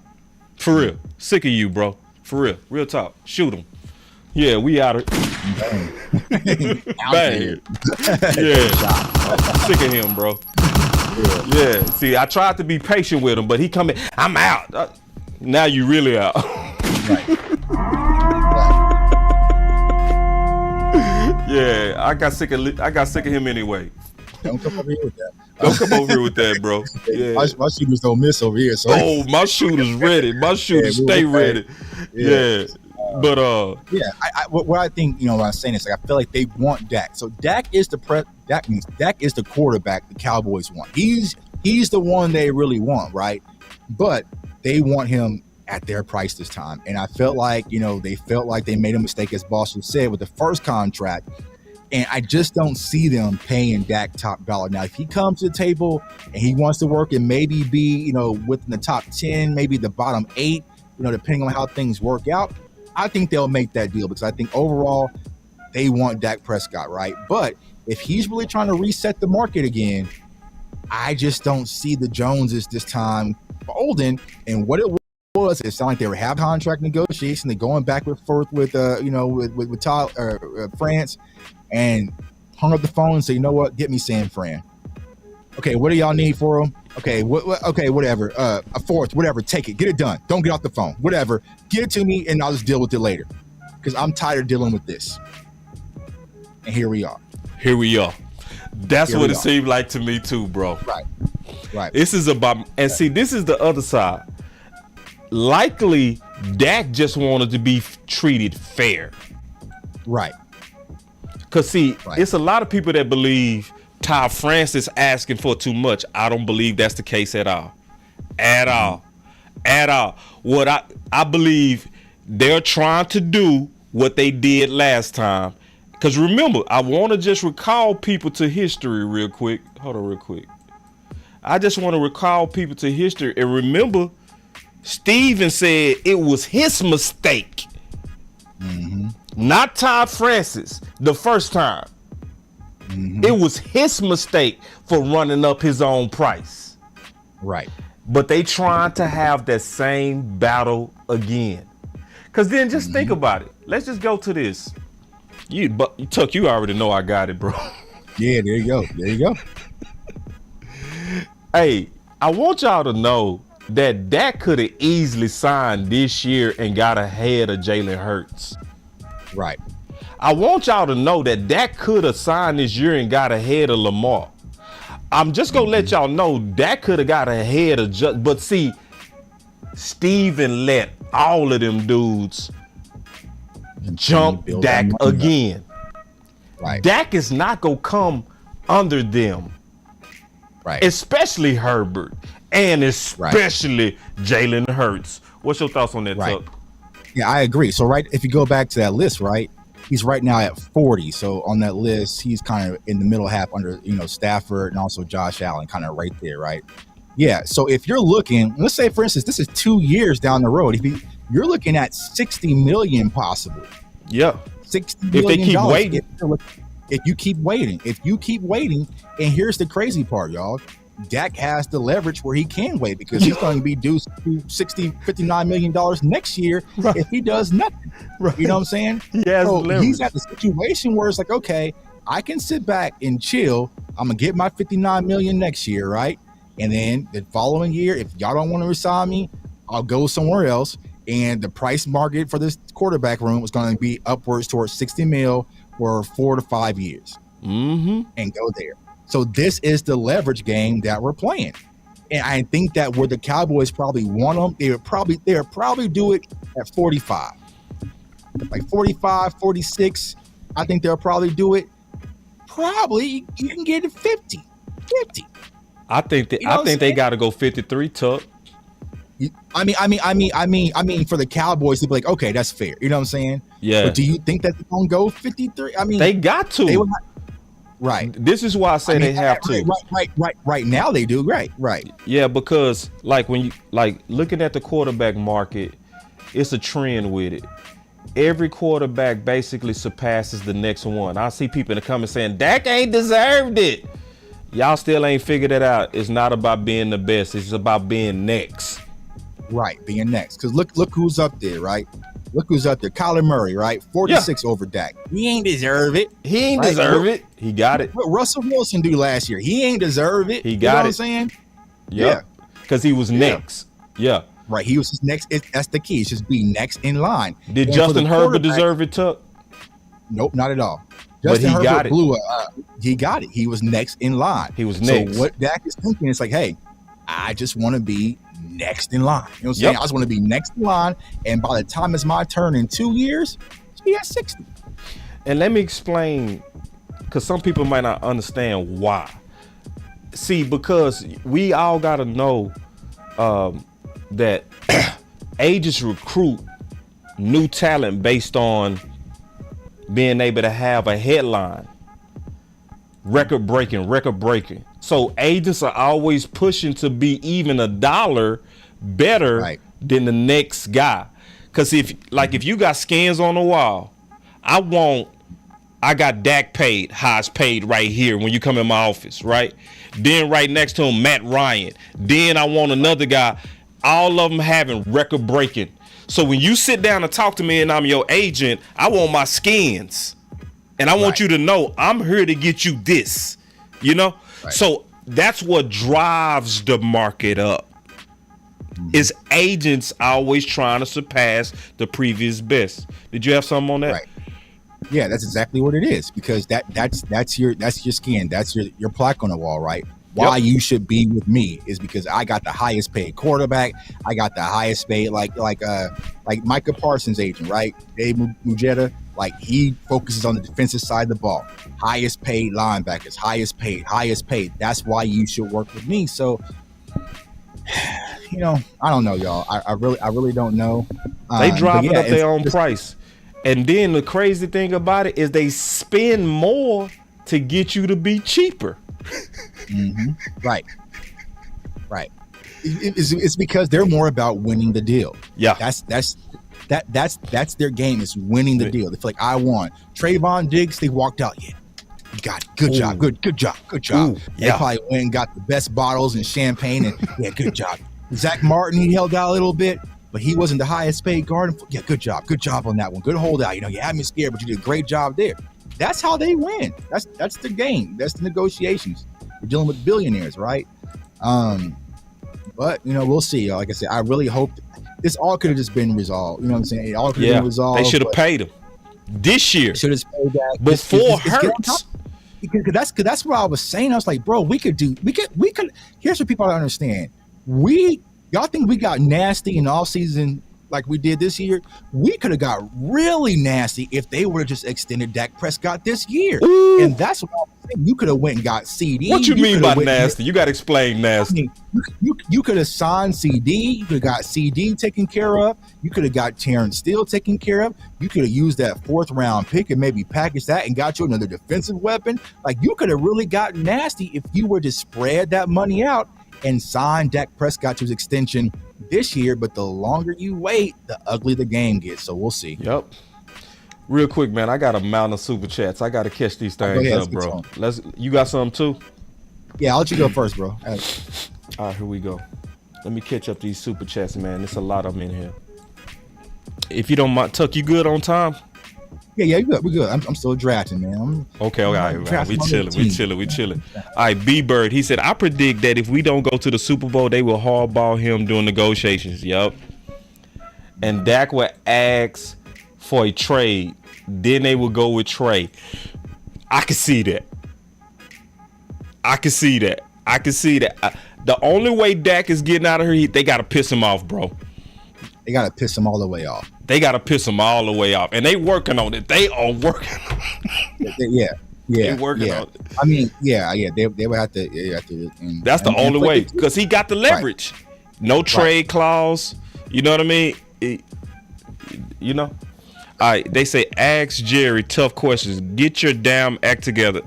For real. Sick of you, bro. For real. Real talk. Shoot him. Yeah, we out of Bang. Bang. Yeah. I'm sick of him, bro. Yeah. See, I tried to be patient with him, but he coming. I'm out. Now you really out. Right. Yeah, I got sick of him anyway. Don't come over here with that. Don't come over here with that, bro. Yeah. My shooters don't miss over here. So. Oh, my shooter's ready. My shooters stay ready. Yeah. But what I think, you know, what I'm saying is, like, I feel like they want Dak. So Dak is the quarterback the Cowboys want. He's the one they really want, right? But they want him at their price this time. And I felt like, you know, they made a mistake, as Boss said, with the first contract. And I just don't see them paying Dak top dollar. Now, if he comes to the table and he wants to work and maybe be, you know, within the top 10, maybe the bottom 8, you know, depending on how things work out, I think they'll make that deal, because I think overall they want Dak Prescott, right? But if he's really trying to reset the market again, I just don't see the Joneses this time folding. And what it was, it sounded like they were having contract negotiation. They're going back and forth with Todd France, and hung up the phone and said, you know what, get me San Fran. Okay, what do y'all need for him? Okay, okay, whatever. A fourth, whatever. Take it. Get it done. Don't get off the phone. Whatever. Get it to me, and I'll just deal with it later. Because I'm tired of dealing with this. And here we are. That's what it seemed like to me too, bro. Right. This is about, and see, this is the other side. Likely, Dak just wanted to be treated fair. Right. Because, see, it's a lot of people that believe Todd France is asking for too much. I don't believe that's the case at all. At all. What I believe, they're trying to do what they did last time. Because remember, I want to just recall people to history real quick. Hold on real quick. I just want to recall people to history. And remember, Steven said it was his mistake. Mm-hmm. Not Todd Francis the first time. Mm-hmm. It was his mistake for running up his own price. Right. But they trying to have that same battle again. Because then just think about it. Let's just go to this. Tuck, you already know I got it, bro. Yeah, there you go. Hey, I want y'all to know that Dak could have easily signed this year and got ahead of Jalen Hurts. Right. I want y'all to know that Dak could have signed this year and got ahead of Lamar. I'm just going to let y'all know Dak could have got ahead of but see, Steven let all of them dudes jump Dak again. Right. Dak is not going to come under them. Right. Especially Herbert and especially Jalen Hurts. What's your thoughts on that, Tuck? Yeah, I agree. So, if you go back to that list, right, he's right now at 40. So on that list, he's kind of in the middle half under, Stafford and also Josh Allen, kind of right there, right? Yeah. So if you're looking, let's say, for instance, this is 2 years down the road. You're looking at $60 million possibly. Yeah. $60 million. If they keep waiting. If you keep waiting, and here's the crazy part, y'all. Dak has the leverage where he can wait because he's going to be due $59 million next year if he does nothing. Right. You know what I'm saying? He's at the situation where it's like, okay, I can sit back and chill. I'm going to get my $59 million next year, right? And then the following year, if y'all don't want to resign me, I'll go somewhere else. And the price market for this quarterback room is going to be upwards towards $60 million for 4 to 5 years. And go there. So this is the leverage game that we're playing. And I think that where the Cowboys probably want them, they would probably do it at 45. Like 45, 46. I think they'll probably do it. Probably you can get it 50. I think they got to go 53, Tuck. I mean, for the Cowboys to be like, okay, that's fair. You know what I'm saying? Yeah. But do you think that they're gonna go 53? I mean, they got to. Right. This is why I say they have to. Right now they do. Right. Yeah, because like when you looking at the quarterback market, it's a trend with it. Every quarterback basically surpasses the next one. I see people in the comments saying Dak ain't deserved it. Y'all still ain't figured it out. It's not about being the best. It's about being next. Right, being next. Because look who's up there, right? Look who's up there. Kyler Murray, right? 46 over Dak. He ain't deserve it. He ain't deserve it. He got it. What Russell Wilson do last year? He ain't deserve it. He got it. What I'm saying? Yeah. Because he was next. Yeah. Right. He was his next. That's the key. It's just be next in line. Did Justin Herbert deserve it, Tuck? Nope, not at all. Justin Herbert got it. He got it. He was next in line. He was next. So what Dak is thinking is like, hey, I just want to be next in line. You know what I'm saying? I just want to be next in line. And by the time it's my turn in 2 years, he has 60. And let me explain, because some people might not understand why. See, because we all got to know that agents recruit new talent based on being able to have a headline. Record breaking. So agents are always pushing to be even $1 better than the next guy. Because if you got scans on the wall, I got Dak paid, highest paid right here when you come in my office, right? Then right next to him, Matt Ryan. Then I want another guy. All of them having record breaking. So when you sit down and talk to me and I'm your agent, I want my skins. And I want you to know I'm here to get you this, you know? Right. So that's what drives the market up. Is agents always trying to surpass the previous best. Did you have something on that? Right. Yeah, that's exactly what it is, because that's your skin. That's your plaque on the wall, right? Why you should be with me is because I got the highest paid quarterback. I got the highest paid, like Micah Parsons' agent, right? Dave Mujeda, like he focuses on the defensive side of the ball. Highest paid linebackers, highest paid. That's why you should work with me. So, you know, I don't know, y'all. I really don't know. They driving up their own price. And then the crazy thing about it is they spend more to get you to be cheaper. Right. It's because they're more about winning the deal. Yeah, that's their game, is winning the deal. They feel like I won. Trayvon Diggs, they walked out. Yeah, you got it. Good job. Good job. Ooh, They probably went and got the best bottles and champagne, and good job. Zach Martin, he held out a little bit, but he wasn't the highest paid guard. Yeah, good job on that one. Good holdout. You know, you had me scared, but you did a great job there. That's how they win. That's the game. That's the negotiations. We're dealing with billionaires, right? But you know, we'll see. Like I said, I really hope this all could have just been resolved. You know what I'm saying? It all could have been resolved. They should have paid him this year. Should have paid that before Hurts. Because that's what I was saying. I was like, bro, we could. Here's what people don't understand. Y'all think we got nasty in all season like we did this year? We could have got really nasty if they would have just extended Dak Prescott this year. Ooh. And that's what I was saying. You could have went and got CD. What you mean by nasty? You got to explain nasty. I mean, you could have signed CD. You could have got CD taken care of. You could have got Terrence Steele taken care of. You could have used that 4th round pick and maybe packaged that and got you another defensive weapon. Like, you could have really got nasty if you were to spread that money out and sign Dak Prescott to his extension this year. But the longer you wait, the uglier the game gets. So we'll see. Yep. Real quick, man, I got a mountain of super chats. I got to catch these things up, bro. You got something too? Yeah, I'll let you go first, bro. All right, here we go. Let me catch up these super chats, man. There's a lot of them in here. If you don't mind, Tuck, you good on time? Yeah, we good. I'm still drafting, man. Okay, all right, man. We chilling. All right, B-Bird, he said, I predict that if we don't go to the Super Bowl, they will hardball him during negotiations. Yup. And Dak will ask for a trade. Then they will go with Trey. I can see that. The only way Dak is getting out of here, they got to piss him off, bro. They got to piss him all the way off. And they working on it. They are working on it. They working on it. I mean, they would have to. That's the only way, because he got the leverage. Right. No trade clause. You know what I mean? You know? All right, they say, ask Jerry tough questions. Get your damn act together.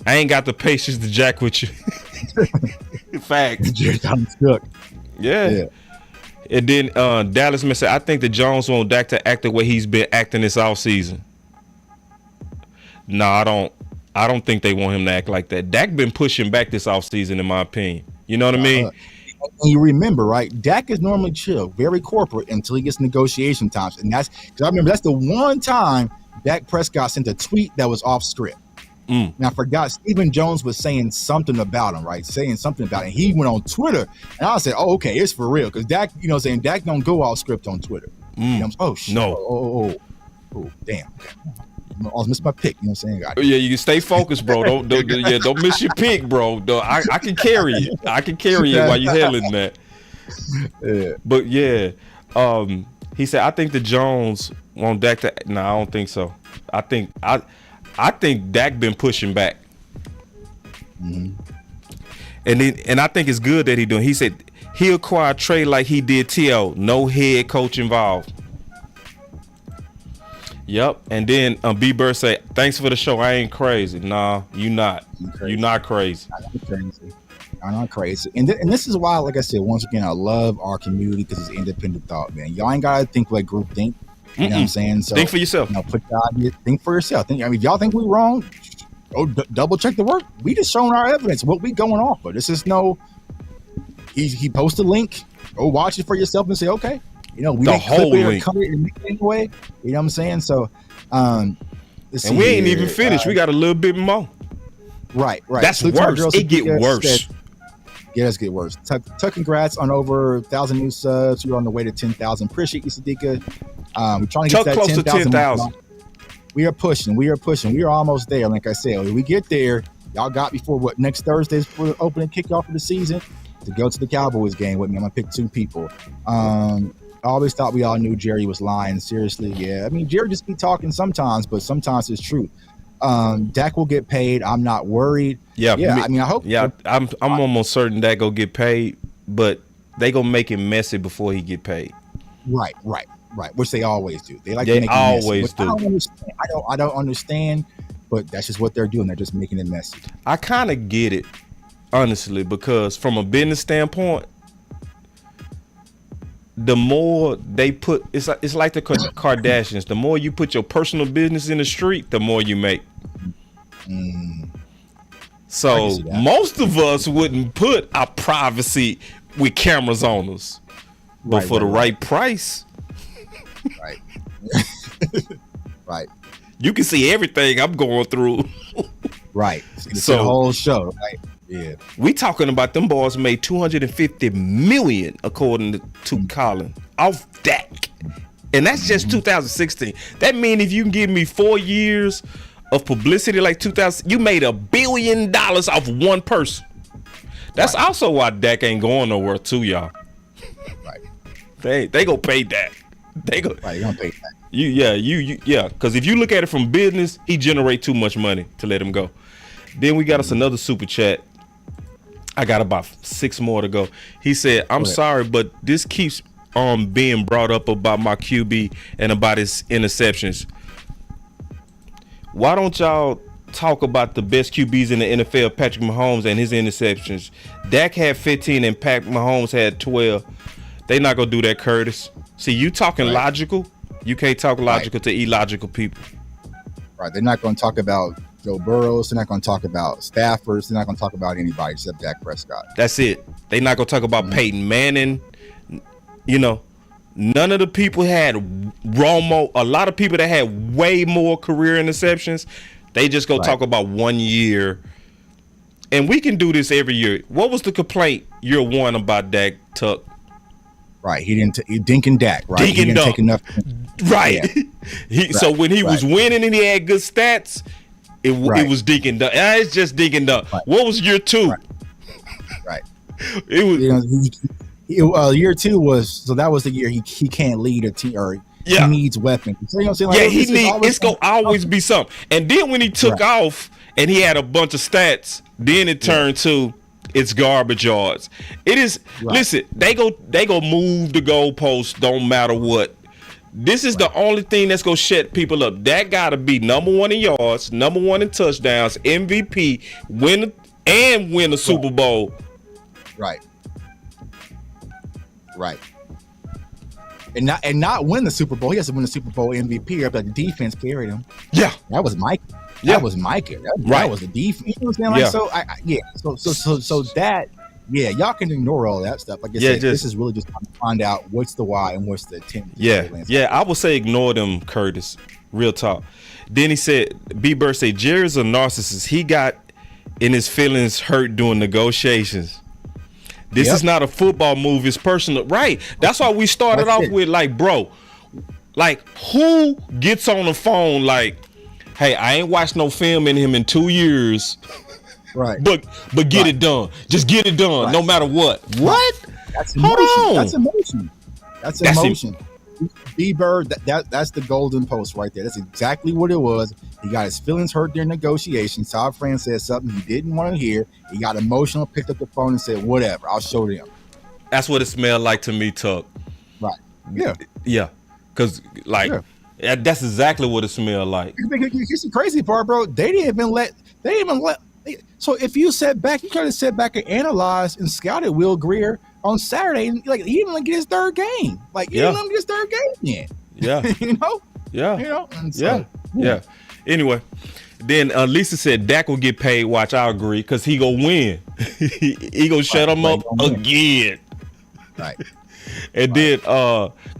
I ain't got the patience to jack with you. Facts. Jerry I'm stuck. Yeah. And then Dallas man said, I think that Jones want Dak to act the way he's been acting this offseason. No, I don't think they want him to act like that. Dak been pushing back this offseason, in my opinion. You know what I mean? And you remember, right? Dak is normally chill, very corporate until he gets negotiation times. And that's because I remember that's the one time Dak Prescott sent a tweet that was off script. And I forgot Stephen Jones was saying something about him, right? Saying something about it. He went on Twitter, and I said, "Oh, okay, it's for real." Because Dak, saying Dak don't go off script on Twitter. Oh shit! No. Oh, damn. Okay. I almost missed my pick. You know what I'm saying? Yeah, you can stay focused, bro. Don't miss your pick, bro. I can carry it. While you handling that. Yeah. But yeah, he said, I think the Jones want Dak to. No, I don't think so. I think Dak been pushing back. And I think it's good that he doing. He said he acquired Trey like he did T.O. No head coach involved. Yep. And then B-Bird say, thanks for the show. I ain't crazy. Nah, you not. You not crazy. I'm not crazy. And this is why, like I said, once again, I love our community because it's independent thought, man. Y'all ain't got to think like group think. You know what I'm saying? So think for yourself. Put your idea, think for yourself. If y'all think we're wrong, go double check the work. We just showing our evidence, what we going off of. This is no. He posted a link. Go watch it for yourself and say, okay, we the whole link. Cut it and make it anyway. You know what I'm saying? So, and we ain't even finished. We got a little bit more. Right. That's worse. It get worse. Yeah, let's get worse. Tuck, congrats on over 1,000 new subs. You're on the way to 10,000. Appreciate you, Sadika. We're trying to get that close 10,000. to 10,000. We are pushing. We are almost there. Like I said, when we get there, y'all got before next Thursday's for the opening kickoff of the season to go to the Cowboys game with me. I'm gonna pick 2 people. I always thought we all knew Jerry was lying. Seriously, yeah. I mean, Jerry just be talking sometimes, but sometimes it's true. Dak will get paid. I'm not worried. Yeah. I mean, I hope. Yeah, I'm almost certain Dak go get paid, but they gonna make him messy before he get paid. Right. Which they always do. They like they to make always it messy, do. I don't understand, but that's just what they're doing. They're just making it messy. I kind of get it, honestly, because from a business standpoint, the more they put, it's like the Kardashians. The more you put your personal business in the street, the more you make. So most of us wouldn't put our privacy with cameras on us, but for the right price, right, right, you can see everything I'm going through. Right. So the whole show, right? Yeah. We talking about them boys made $250 million according to Colin off Dak, and that's just 2016. That means if you can give me 4 years of publicity like 2000, you made $1 billion off one person. That's also why Dak ain't going nowhere too, y'all. Right. They gonna pay Dak. They gonna pay Dak. Yeah. Because if you look at it from business, he generate too much money to let him go. Then we got us another super chat. I got about 6 more to go. He said, I'm sorry, but this keeps being brought up about my QB and about his interceptions. Why don't y'all talk about the best QBs in the NFL, Patrick Mahomes and his interceptions? Dak had 15 and Pat Mahomes had 12. They not going to do that, Curtis. See, you talking logical. You can't talk logical to illogical people. Right. They're not going to talk about Joe Burrows. They're not going to talk about staffers. They're not going to talk about anybody except Dak Prescott. That's it. They're not going to talk about Peyton Manning. You know, none of the people had Romo. A lot of people that had way more career interceptions. They just go talk about 1 year. And we can do this every year. What was the complaint year one about Dak, Tuck? Right. He Dink and Dak, right? Dink he and didn't take enough. Right. Yeah. So when he was winning and he had good stats, it was Dink and Dunk. It's just Dink and Dunk. What was year two? Right. It was year two was, so that was the year he can't lead a team, or he needs weapons. So, you know what I'm saying? Like, it's gonna always be something. And then when he took off and he had a bunch of stats, then it turned to it's garbage yards. It is. Listen, they go move the goalposts. Don't matter what. This is the only thing that's gonna shut people up. That gotta be number one in yards, number one in touchdowns, MVP, win a Super Bowl. Right. And not win the Super Bowl. He has to win the Super Bowl MVP. But the defense carried him. Yeah. That was Mike. Yeah. That was Micah. That was the defense. You know what I'm saying? Like, so that. Yeah, y'all can ignore all that stuff. Like I said, this is really just trying to find out what's the why and what's the intent. I would say ignore them, Curtis. Real talk. Then he said, B. Bird said, Jerry's a narcissist. He got in his feelings hurt during negotiations. This is not a football move. It's personal. Right. That's why we started off with, like, bro, like, who gets on the phone like, hey, I ain't watched no film in him in 2 years. Right. But get it done. Just get it done, no matter what. What? That's emotion. That's emotion. B-Bird, that's the golden post right there. That's exactly what it was. He got his feelings hurt during negotiations. Todd France said something he didn't want to hear. He got emotional, picked up the phone and said, whatever, I'll show them. That's what it smelled like to me, Tuck. Right. Yeah. Yeah. Because, like, that's exactly what it smelled like. Here's the crazy part, bro. They didn't even let. So if you sat back, you could have sat back and analyzed and scouted Will Grier on Saturday, and like he didn't even get his third game. Like he didn't let him get his third game yet. Yeah. You know. Yeah. You know. And so, yeah. Anyway, then Lisa said Dak will get paid. Watch, I agree, because he gonna win. he gonna shut him up again. Right. And then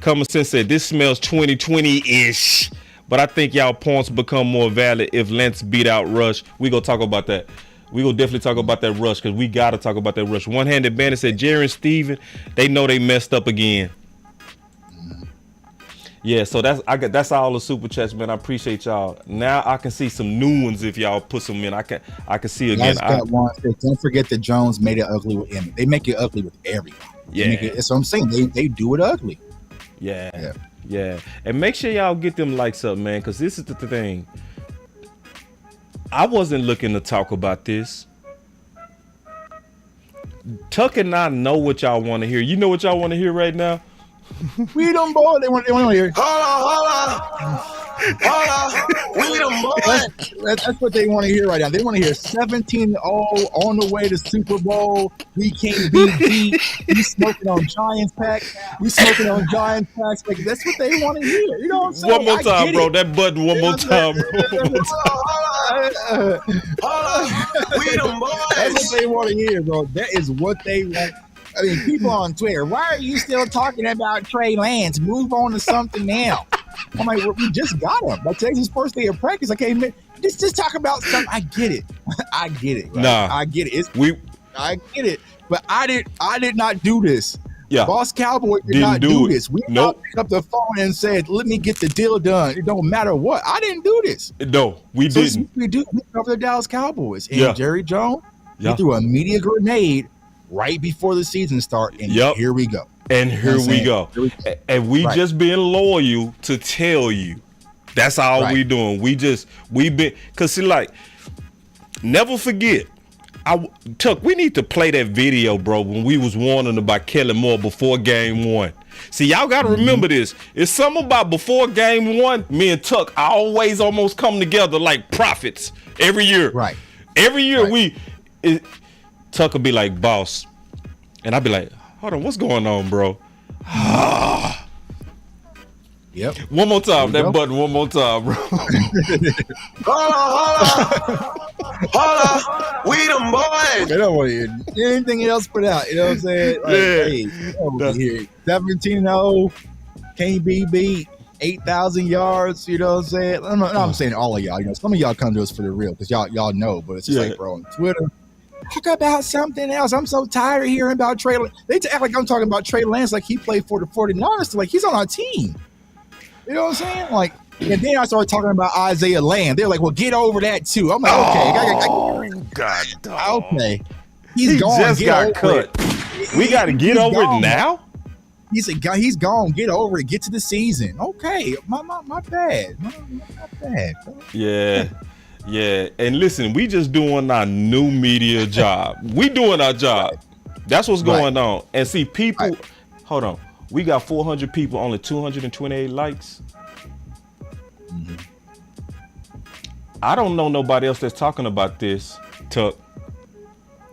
Common Sense said this smells 2020-ish. But I think y'all points become more valid if Lance beat out Rush. We gonna talk about that. We gonna definitely talk about that Rush, because we gotta talk about that Rush. One-handed bandit said Jerry and Steven, they know they messed up again. Yeah, so that's all the super chats, man. I appreciate y'all. Now I can see some new ones if y'all put some in. I can see again. Don't forget that Jones made it ugly with Emmett. They make it ugly with everybody. That's what I'm saying. They do it ugly. Yeah. And make sure y'all get them likes up, man, because this is the thing. I wasn't looking to talk about this. Tuck and I know what y'all want to hear. You know what y'all want to hear right now? We them boys. They want to hear. We them boys. That's what they want to hear right now. They want to hear 17-0 on the way to Super Bowl. We can't be beat. We smoking on Giants packs. Like, that's what they want to hear. You know what I'm saying? One more time, bro. That button one more time, bro. We them boys. That's what they want to hear, bro. That is what they want. I mean, people on Twitter, why are you still talking about Trey Lance? Move on to something now. I'm like, we just got him. Like, today's his first day of practice. Okay, man, just talk about something. I get it. Right? I get it. I get it. But I did not do this. Yeah. Boss Cowboy did not do this. We picked up the phone and said, let me get the deal done. It don't matter what. I didn't do this. No, we didn't. We cover the Dallas Cowboys. And Jerry Jones, he threw a media grenade right before the season start, and here we go. And here we go. And we just being loyal to tell you. That's all we doing. We been, cause see, like, never forget. Tuck, we need to play that video, bro, when we was warning about Kellen Moore before game one. See, y'all gotta remember this. It's something about before game one, me and Tuck always almost come together like prophets every year. Right. Every year Tuck will be like, boss. And I'd be like, hold on, what's going on, bro? Yep. One more time. There That you go. button one more time, bro. Hold on. We them boys. They don't want to hear anything else put out. You know what I'm saying? Like, hey, over here, 17-0, can't be beat, 8,000 yards. You know what I'm saying? I'm saying all of y'all. You know, some of y'all come to us for the real because y'all know. But it's just like, bro, on Twitter, talk about something else. I'm so tired of hearing about Trey. They act like I'm talking about Trey Lance like he played for the 49ers. Like he's on our team. You know what I'm saying? Like, and then I started talking about Isaiah Lamb. They're like, well, get over that too. I'm like, okay. God, okay. He gone. Just got cut. We got to get over it now? He's gone. Get over it. Get to the season. Okay. My bad. My bad. Yeah. Yeah. And listen, we just doing our new media job. We doing our job. That's what's going on. And see, people, hold on. We got 400 people, only 228 likes. Mm-hmm. I don't know nobody else that's talking about this, Tuck.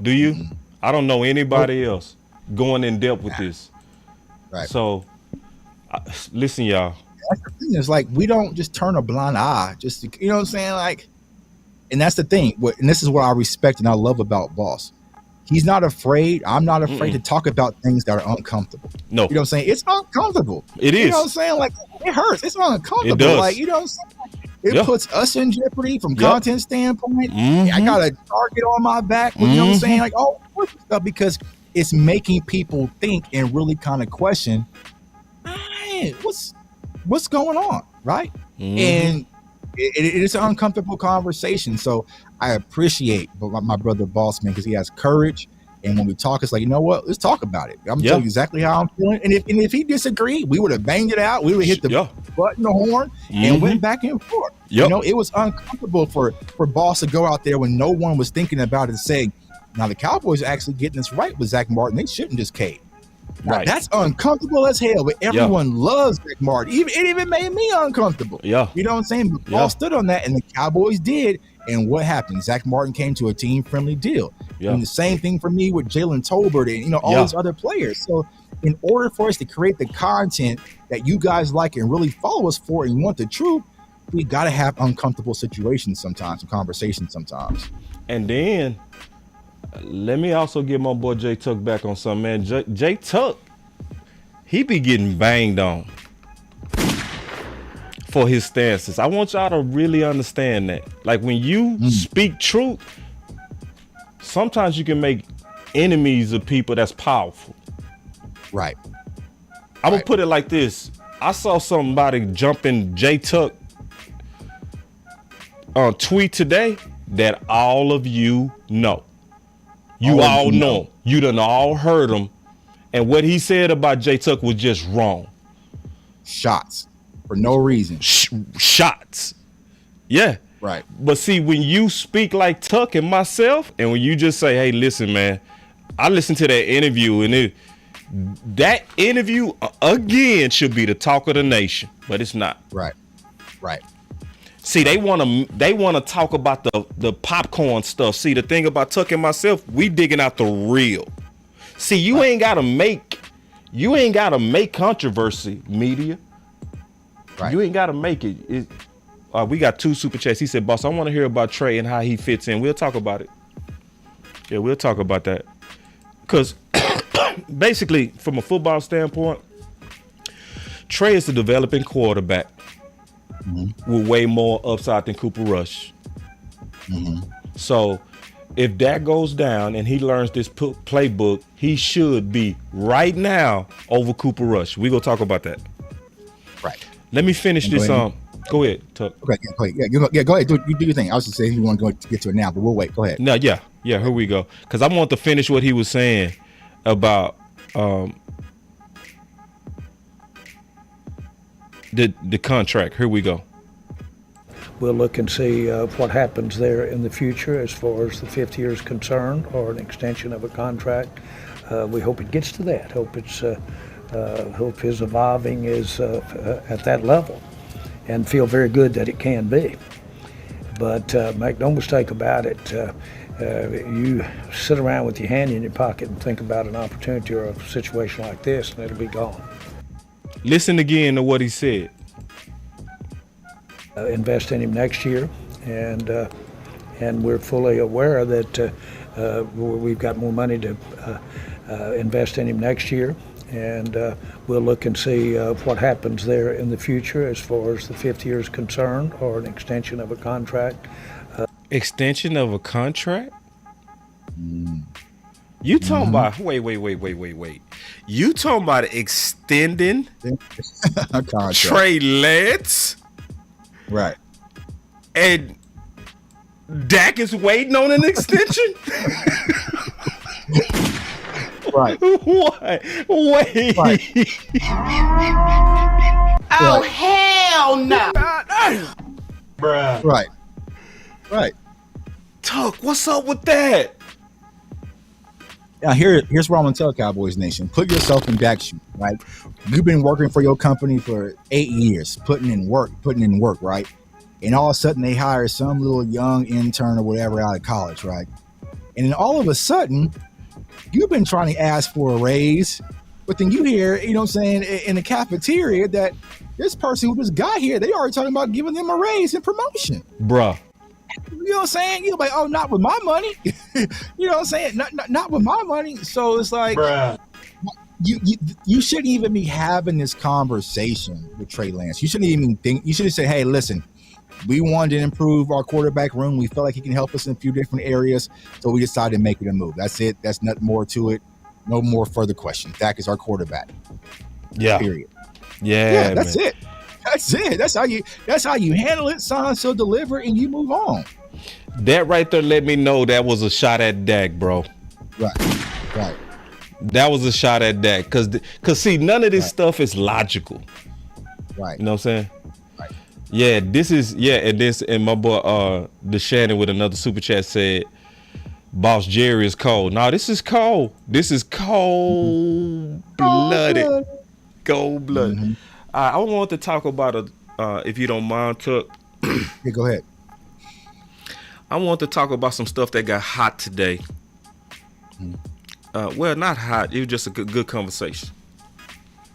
Do you? Mm-hmm. I don't know anybody else going in depth with this. Right. So, listen, y'all. That's the thing. It's like we don't just turn a blind eye. Just you know what I'm saying? Like, and that's the thing. And this is what I respect and I love about Boss. He's not afraid. I'm not afraid to talk about things that are uncomfortable. No. You know what I'm saying? It's uncomfortable. It is. You know what I'm saying? Like, it hurts. It's uncomfortable. It does. Like, you know what I'm saying? It puts us in jeopardy from content standpoint. I got a target on my back. You know what I'm saying? Like, all sorts of stuff because it's making people think and really kind of question, hey, what's going on, right? And it's an uncomfortable conversation. So I appreciate my brother Boss, man, because he has courage. And when we talk, it's like, you know what? Let's talk about it. I'm telling you exactly how I'm feeling. And if he disagreed, we would have banged it out. We would have hit the button, the horn, and went back and forth. You know, it was uncomfortable for Boss to go out there when no one was thinking about it and saying, now the Cowboys are actually getting this right with Zach Martin. They shouldn't just cave. Now, that's uncomfortable as hell, but everyone loves Zach Martin. It even made me uncomfortable. You know what I'm saying? But Boss stood on that, and the Cowboys did. And what happened? Zach Martin came to a team-friendly deal. And the same thing for me with Jalen Tolbert and, you know, all these other players. So in order for us to create the content that you guys like and really follow us for and you want the truth, we got to have uncomfortable situations sometimes, and conversations sometimes. And then let me also get my boy Jay Tuck back on something, man. Jay Tuck, he be getting banged on for his stances. I want y'all to really understand that. Like when you speak truth, sometimes you can make enemies of people that's powerful. Right. I'm gonna put it like this. I saw somebody jumping Jay Tuck on tweet today that all of you know. You all know him. You done all heard him. And what he said about Jay Tuck was just wrong. Shots. For no reason. Shots. Yeah. Right. But see, when you speak like Tuck and myself, and when you just say, hey, listen, man, I listened to that interview, and that interview, again, should be the talk of the nation, but it's not. Right. Right. See, they want to talk about the popcorn stuff. See, the thing about Tuck and myself, we digging out the real. See, you ain't gotta make controversy, media. Right. You ain't gotta make it. We got 2 super chats. He said, boss, I want to hear about Trey and how he fits in. We'll talk about it. Yeah, we'll talk about that. Because basically, from a football standpoint, Trey is a developing quarterback with way more upside than Cooper Rush. So if that goes down and he learns this playbook, he should be right now over Cooper Rush. We're going to talk about that. Right. Let me finish this. Go ahead, Tuck. Okay, go ahead. Go ahead. Do your thing. I was just saying you want to get to it now, but we'll wait. Go ahead. No, yeah. Here we go. Because I want to finish what he was saying about the contract. Here we go. We'll look and see what happens there in the future as far as the 5th year is concerned, or an extension of a contract. We hope it gets to that. Hope his evolving is at that level, and feel very good that it can be. But make no mistake about it, you sit around with your hand in your pocket and think about an opportunity or a situation like this, and it'll be gone. Listen again to what he said. invest in him next year, and we're fully aware that we've got more money to invest in him next year, and we'll look and see what happens there in the future as far as the 5th year is concerned, or an extension of a contract. Extension of a contract? You talking about wait. You talking about extending Trey Lance? Right. And Dak is waiting on an extension? Right. What? Wait. Right. Oh, hell no. Bruh. Right. Right. Tuck, what's up with that? Now here's what I'm gonna tell Cowboys Nation. Put yourself in Dak's shoes, right? You've been working for your company for 8 years, putting in work, right? And all of a sudden they hire some little young intern or whatever out of college, right? And then all of a sudden, you've been trying to ask for a raise, but then you hear, you know what I'm saying, in the cafeteria that this person who just got here, they already talking about giving them a raise and promotion. Bruh. You know what I'm saying? You're like, oh, not with my money. You know what I'm saying? Not with my money. So it's like, Bruh. You shouldn't even be having this conversation with Trey Lance. You shouldn't even think. You should have said, hey, listen, we wanted to improve our quarterback room. We felt like he can help us in a few different areas, so we decided to make it a move. That's it. That's nothing more to it. No more further questions. Dak is our quarterback. Yeah. Period. Yeah, that's man. it. That's it. That's how you handle it, sign, so deliver, and you move on. That right there let me know that was a shot at Dak, bro. Right. That was a shot at Dak. Cause see, none of this stuff is logical. Right. You know what I'm saying? Right. Yeah, and my boy the Shannon with another super chat said, Boss Jerry is cold. No, this is cold. This is cold-blooded. Cold-blooded. Mm-hmm. I want to talk about if you don't mind, Tuck. Yeah, go ahead. I want to talk about some stuff that got hot today. Well, not hot. It was just a good conversation.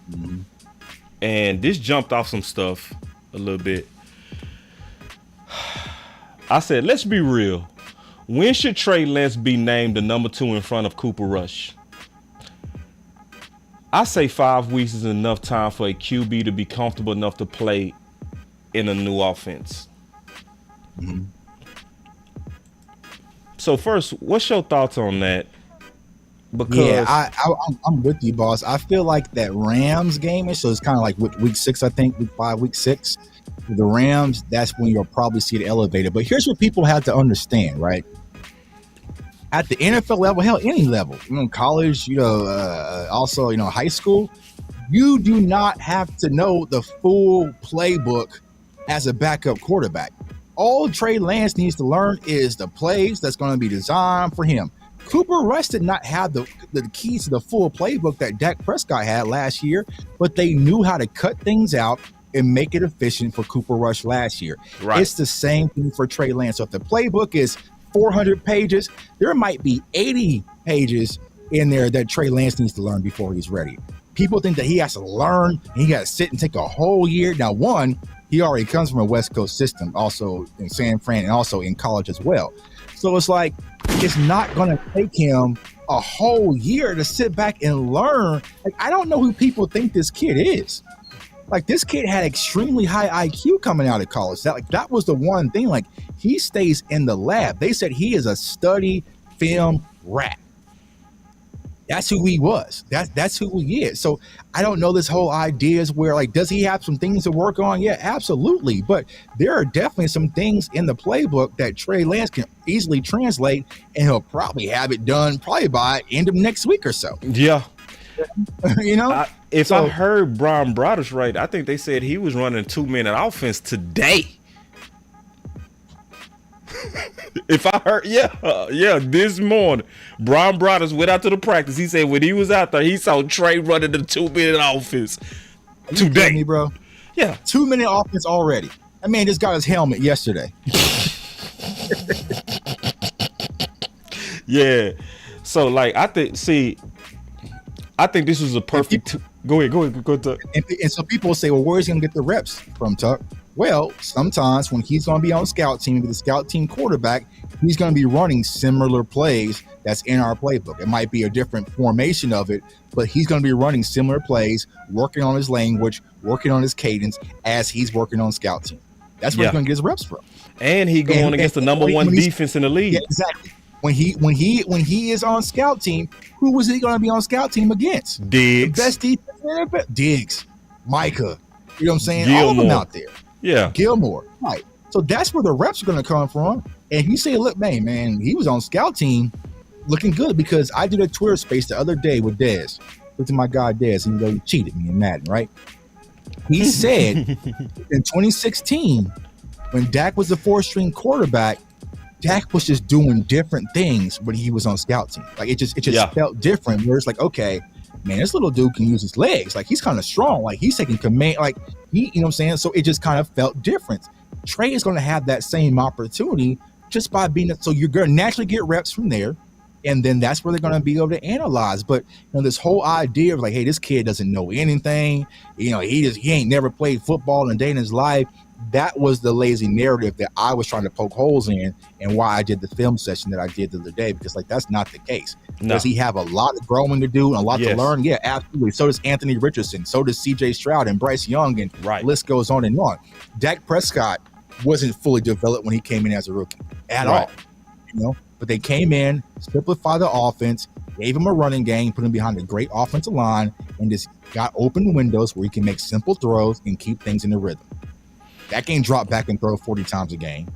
Mm-hmm. And this jumped off some stuff a little bit. I said, let's be real. When should Trey Lance be named the number 2 in front of Cooper Rush? I say 5 weeks is enough time for a QB to be comfortable enough to play in a new offense. Mm-hmm. So first, what's your thoughts on that? Because I'm with you, boss. I feel like that Rams game is, so it's kind of like week 6, I think, week 5, week 6. The Rams, that's when you'll probably see it elevated. But here's what people have to understand, right? At the NFL level, hell, any level, college, also, high school, you do not have to know the full playbook as a backup quarterback. All Trey Lance needs to learn is the plays that's going to be designed for him. Cooper Rush did not have the keys to the full playbook that Dak Prescott had last year, but they knew how to cut things out and make it efficient for Cooper Rush last year. Right. It's the same thing for Trey Lance. So if the playbook is 400 pages, there might be 80 pages in there that Trey Lance needs to learn before he's ready. People think that he has to learn, and he got to sit and take a whole year. Now, one, he already comes from a West Coast system, also in San Fran and also in college as well. So it's like, it's not going to take him a whole year to sit back and learn. Like, I don't know who people think this kid is. Like, this kid had extremely high IQ coming out of college. That was the one thing. Like, he stays in the lab. They said he is a study film rat. That's who he was. That's who he is. So I don't know this whole idea is where, like, does he have some things to work on? Yeah, absolutely. But there are definitely some things in the playbook that Trey Lance can easily translate, and he'll probably have it done probably by end of next week or so. Yeah. If So- I heard Brian Broaddus right, I think they said he was running 2-minute offense today. If I heard, this morning, Brian Broaddus went out to the practice. He said when he was out there, he saw Trey running the 2-minute offense today. Me, bro. Yeah, 2-minute offense already. That man just got his helmet yesterday. yeah. So like, I think this was a perfect. Go ahead. And so people say, well, where's he gonna get the reps from, Tuck? Well, sometimes when he's going to be on scout team, with the scout team quarterback, he's going to be running similar plays that's in our playbook. It might be a different formation of it, but he's going to be running similar plays, working on his language, working on his cadence as he's working on scout team. That's where he's going to get his reps from. And he going against the number one defense in the league. Yeah, exactly. When he is on scout team, who was he going to be on scout team against? Diggs. The best defense. Diggs, Micah. You know what I'm saying? Gilmore. All of them out there. Yeah. Gilmore. Right. So that's where the reps are going to come from. And you say, look, man, he was on scout team looking good, because I did a Twitter space the other day with Dez. Look at my guy Dez, even though he cheated me in Madden, right? He said in 2016, when Dak was the 4th-string quarterback, Dak was just doing different things when he was on scout team. Like it just felt different. Where it's like, okay, man, this little dude can use his legs. Like he's kind of strong. Like he's taking command. Like you know what I'm saying? So it just kind of felt different. Trey is going to have that same opportunity just by being. So you're going to naturally get reps from there, and then that's where they're going to be able to analyze. But this whole idea of like, hey, this kid doesn't know anything. He ain't never played football in a day in his life. That was the lazy narrative that I was trying to poke holes in, and why I did the film session that I did the other day, because like that's not the case. No. Does he have a lot of growing to do and a lot to learn? Yeah, absolutely. So does Anthony Richardson. So does CJ Stroud and Bryce Young, and the list goes on and on. Dak Prescott wasn't fully developed when he came in as a rookie at all. But they came in, simplified the offense, gave him a running game, put him behind a great offensive line, and just got open windows where he can make simple throws and keep things in the rhythm. That can drop back and throw 40 times a game.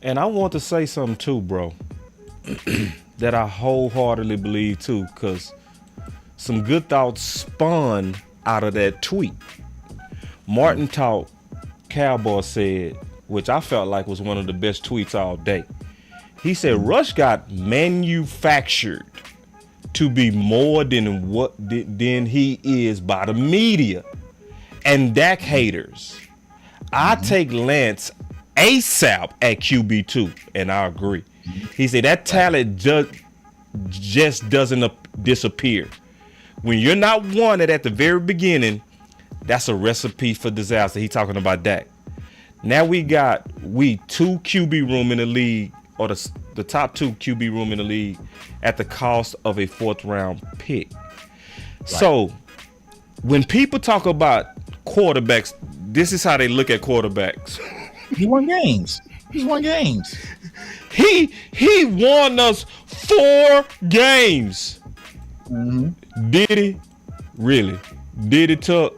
And I want to say something too, bro, that I wholeheartedly believe too, because some good thoughts spun out of that tweet. Martin Talk Cowboy said, which I felt like was one of the best tweets all day. He said Rush got manufactured to be more than he is by the media and Dak haters. I take Lance ASAP at QB2, and I agree. He said that talent just doesn't disappear. When you're not wanted at the very beginning, that's a recipe for disaster. He talking about Dak. Now we 2 QB room in the league, or the top 2 QB room in the league, at the cost of a 4th round pick. Right. So when people talk about quarterbacks, this is how they look at quarterbacks. He won games. He won us 4 games. Mm-hmm. Did he? Really? Did it, Tuck?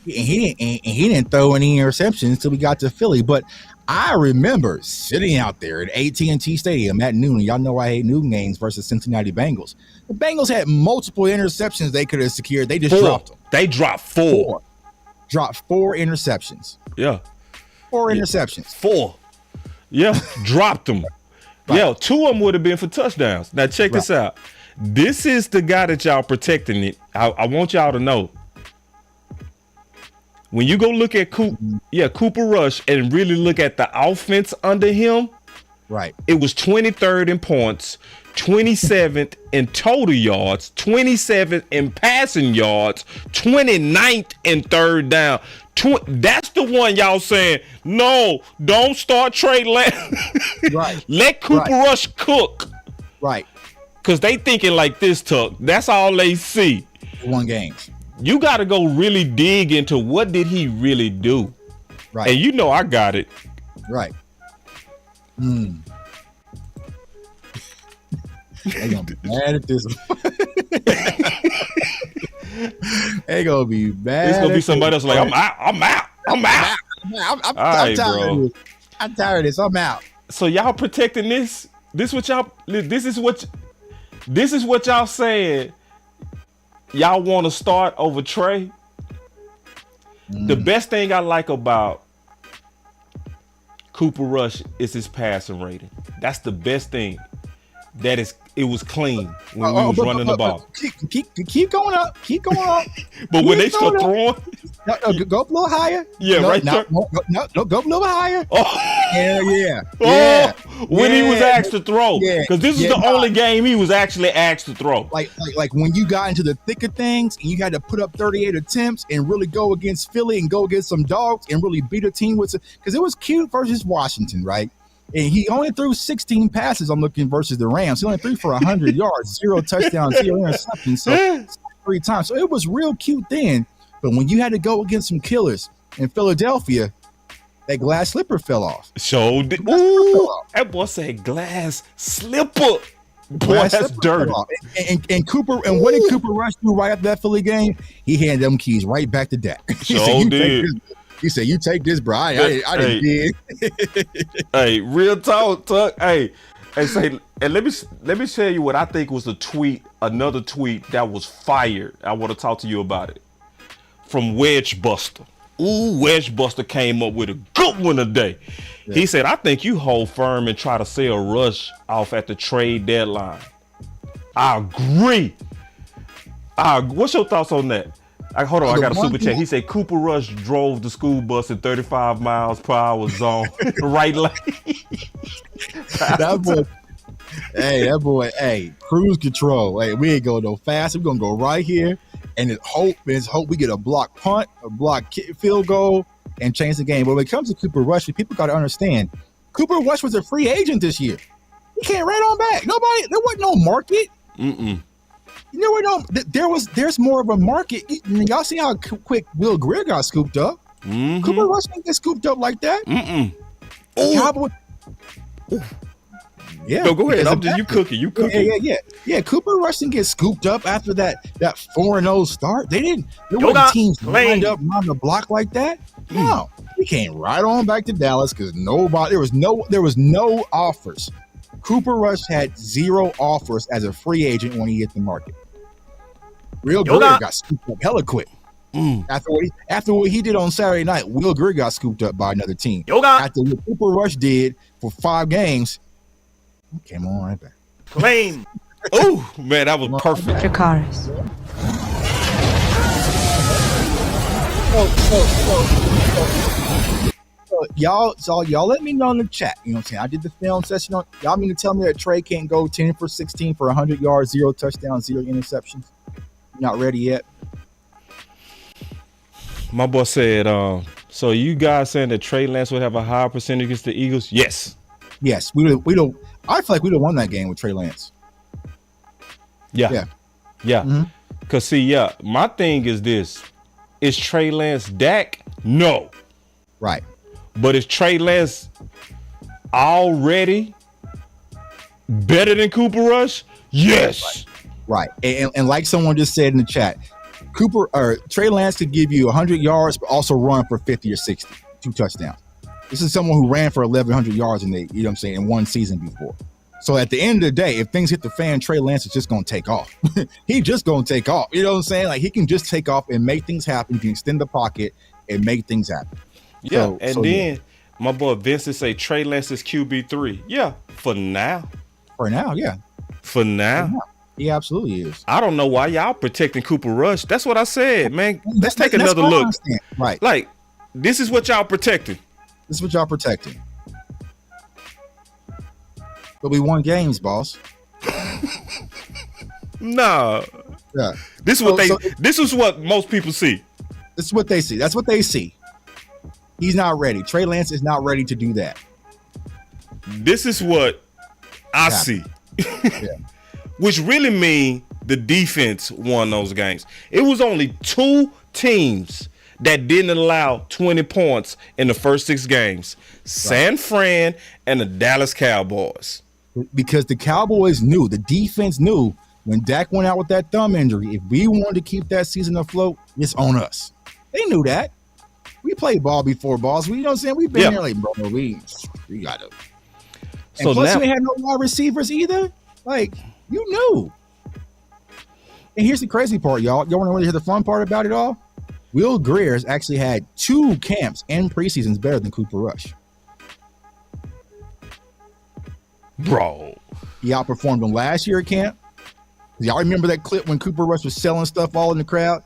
And he didn't throw any interceptions until we got to Philly. But I remember sitting out there at AT&T Stadium at noon. And y'all know I hate noon games versus Cincinnati Bengals. The Bengals had multiple interceptions they could have secured. They just dropped them. They dropped 4. Dropped 4 interceptions. Yeah. 4 interceptions. 4. Yeah. Dropped them. Right. Yeah. 2 of them would have been for touchdowns. Now check this out. This is the guy that y'all protecting it. I want y'all to know. When you go look at Cooper Rush and really look at the offense under him, right? It was 23rd in points, 27th in total yards, 27th in passing yards, 29th in third down. That's the one y'all saying, no, don't start Trey Lance. Right. Let Cooper Rush cook. Right. Because they thinking like this, Tuck. That's all they see. Won games. You got to go really dig into what did he really do. Right. And you know I got it. Right. They gonna be mad at this. They gonna be mad. It's gonna be somebody else like, I'm out. I'm tired of this. I'm tired of this. I'm out. So y'all protecting this? This is what y'all saying. Y'all want to start over Trey? The best thing I like about Cooper Rush is his passing rating. That's the best thing. It was clean when we was running the ball. Keep going up. Keep going up. But when they start throwing, go up a little higher. Yeah, no, right no, there. No, go up a little higher. Oh. Hell yeah. Oh, when he was Yeah. asked to throw. Yeah. Because this is the only game he was actually asked to throw. Like when you got into the thick of things and you had to put up 38 attempts and really go against Philly and go against some dogs and really beat a team with, because it was cute versus Washington, right? And he only threw 16 passes. I'm looking versus the Rams. He only threw for 100 yards, 0 touchdowns, 0 interceptions, so 3 times. So it was real cute then. But when you had to go against some killers in Philadelphia, that glass slipper fell off. So, ooh, that boy said glass slipper. Boy, that's dirty. And Cooper, and what did Cooper Rush do right after that Philly game? He handed them keys right back to Dak. He said, "You take this, bro. I didn't did." Hey, real talk. Hey, say, and let me tell you what I think was another tweet that was fired. I want to talk to you about it. From Wedge Buster. Ooh, Wedge Buster came up with a good one today. Yeah. He said, "I think you hold firm and try to sell Rush off at the trade deadline." I agree. What's your thoughts on that? Hold on, I got a super chat. He said Cooper Rush drove the school bus in 35 miles per hour zone, right lane. That boy, cruise control. Hey, we ain't going no fast. We're gonna go right here, and it's hope we get a block punt, a block field goal, and change the game. But when it comes to Cooper Rush, people got to understand, Cooper Rush was a free agent this year. He came right on back. There wasn't no market. There's more of a market. Y'all see how quick Will Grier got scooped up? Cooper Rush didn't get scooped up like that. Yeah. No, go ahead. You cooking. Yeah. Cooper Rush didn't get scooped up after that 4-0 start. There wasn't teams lined up on the block like that. No. He came right on back to Dallas because there was no offers. Cooper Rush had 0 offers as a free agent when he hit the market. Will Grier got scooped up hella quick. After what he did on Saturday night, Will Grier got scooped up by another team. After what Cooper Rush did for 5 games, he came on right back. Claim. Oh, man, that was perfect. Dracarys. Y'all let me know in the chat. You know what I'm saying? I did the film session on. Y'all mean to tell me that Trey can't go 10 for 16 for 100 yards, 0 touchdowns, 0 interceptions? Not ready yet. My boy said, so you guys saying that Trey Lance would have a higher percentage against the Eagles? Yes. We don't. I feel like we'd have won that game with Trey Lance. Yeah. Cause see, my thing is this: is Trey Lance Dak? No. Right. But is Trey Lance already better than Cooper Rush? Yes. Right. And like someone just said in the chat, Trey Lance could give you 100 yards, but also run for 50 or 60, 2 touchdowns. This is someone who ran for 1,100 yards in one season before. So at the end of the day, if things hit the fan, Trey Lance is just going to take off. He's just going to take off. You know what I'm saying? Like, he can just take off and make things happen. He can extend the pocket and make things happen. Yeah, my boy Vincent say Trey Lance is QB3. Yeah, for now. For now. He absolutely is. I don't know why y'all protecting Cooper Rush. That's what I said, man. Let's take another look. Right. Like, this is what y'all protecting. But we won games, boss. Nah. Yeah. This is what most people see. This is what they see. That's what they see. He's not ready. Trey Lance is not ready to do that. This is what I see. Which really mean the defense won those games. It was only 2 teams that didn't allow 20 points in the first 6 games. San Fran and the Dallas Cowboys. Because the Cowboys knew, the defense knew, when Dak went out with that thumb injury, if we wanted to keep that season afloat, it's on us. They knew that. We played ball before, boss. We, you know what I'm saying? We've been there like, bro, we got to. And so plus, we had no wide receivers either. Like, you knew. And here's the crazy part, y'all. Y'all want to hear the fun part about it all? Will Grier's actually had 2 camps and preseasons better than Cooper Rush. Bro. He outperformed him last year at camp. Y'all remember that clip when Cooper Rush was selling stuff all in the crowd?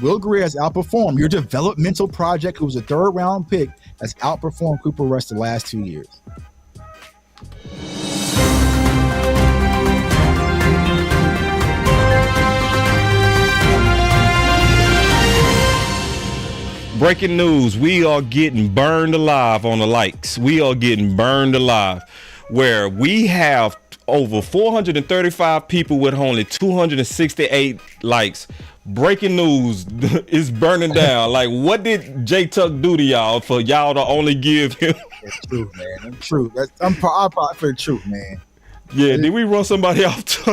Will Grier has outperformed. Your developmental project, who was a 3rd-round pick, has outperformed Cooper Rush the last 2 years. Breaking news, we are getting burned alive on the likes. We are getting burned alive, where we have over 435 people with only 268 likes. Breaking news is burning down. Like, what did J Tuck do to y'all for y'all to only give him? That's true, man. That's true. I'm proud for the truth, man. Yeah, did we run somebody off?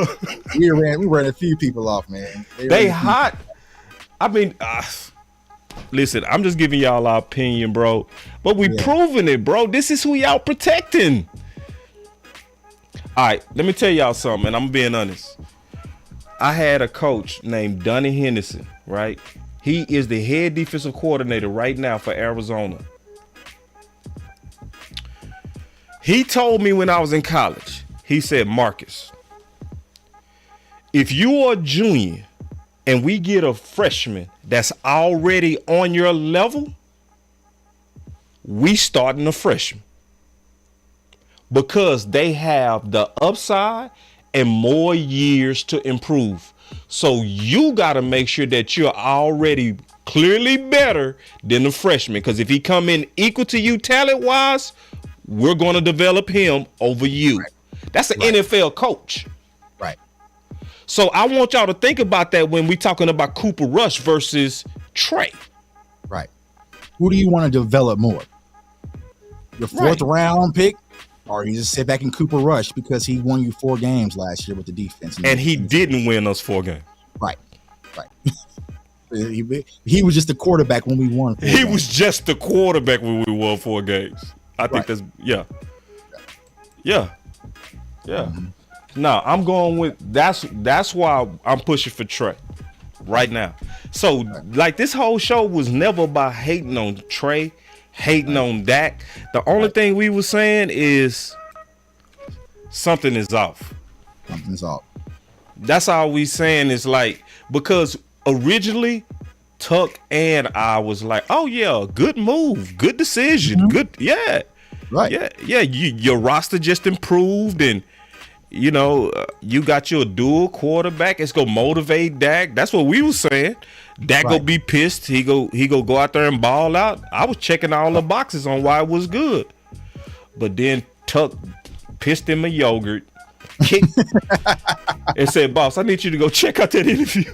we ran a few people off, man. They hot. I mean, listen, I'm just giving y'all our opinion, bro. But we proving it, bro. This is who y'all protecting. All right, let me tell y'all something, and I'm being honest. I had a coach named Donnie Henderson, right? He is the head defensive coordinator right now for Arizona. He told me when I was in college, he said, Marcus, if you are a junior and we get a freshman that's already on your level, we starting a freshman. Because they have the upside and more years to improve. So you got to make sure that you're already clearly better than the freshman. Because if he come in equal to you talent-wise, we're going to develop him over you. Right. That's an NFL coach. Right. So I want y'all to think about that when we're talking about Cooper Rush versus Trey. Right. Who do you want to develop more? Your 4th-round pick? Or you just sit back in Cooper Rush because he won you 4 games last year with the defense. And he didn't win us 4 games. Right. He was just the quarterback when we won 4 games. He was just the quarterback when we won 4 games. I think that's, Yeah. Mm-hmm. No, I'm going with, that's why I'm pushing for Trey right now. So, like, this whole show was never about hating on Trey, hating on Dak. The only thing we were saying is something is off. Something's off. That's all we saying is, like, because originally Tuck and I was like, oh yeah, good move, good decision, good, your roster just improved, and you know, you got your dual quarterback. It's gonna motivate Dak. That's what we were saying. Dak gonna be pissed. He go out there and ball out. I was checking all the boxes on why it was good, but then Tuck pissed him a yogurt, kicked, and said, "Boss, I need you to go check out that interview."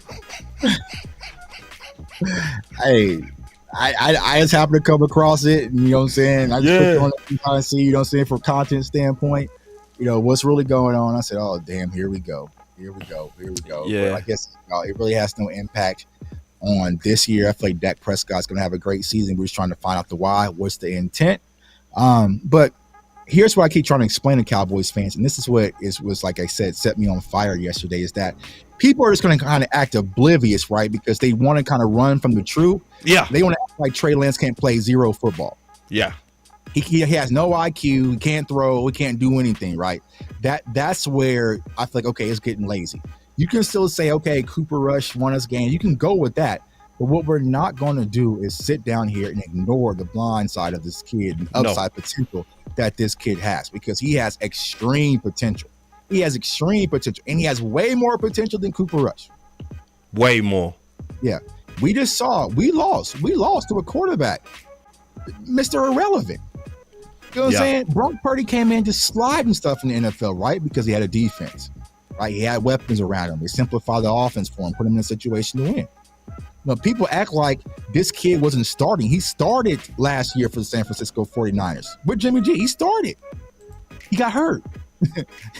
Hey, I just happened to come across it, and you know what I'm saying. I just clicked on it and see, you know what I'm saying, from content standpoint, you know what's really going on. I said, "Oh damn, here we go." Yeah, but I guess it really has no impact on this year. I feel like Dak Prescott's going to have a great season. We're just trying to find out the why. What's the intent? But here's what I keep trying to explain to Cowboys fans, and this is what was, like I said, set me on fire yesterday, is that people are just going to kind of act oblivious, right? Because they want to kind of run from the truth. Yeah. They want to act like Trey Lance can't play zero football. Yeah. He has no IQ. He can't throw. He can't do anything, right? That's where I feel like, okay, it's getting lazy. You can still say, okay, Cooper Rush won us game. You can go with that. But what we're not going to do is sit down here and ignore the blind side of this kid and upside potential that this kid has, because he has extreme potential. He has extreme potential, and he has way more potential than Cooper Rush. Way more. Yeah. We just saw, we lost to a quarterback, Mr. Irrelevant. You know what I'm saying? Brock Purdy came in just sliding stuff in the NFL, right? Because he had a defense, right? He had weapons around him. They simplified the offense for him, put him in a situation to win. Now, people act like this kid wasn't starting. He started last year for the San Francisco 49ers with Jimmy G. He started. He got hurt.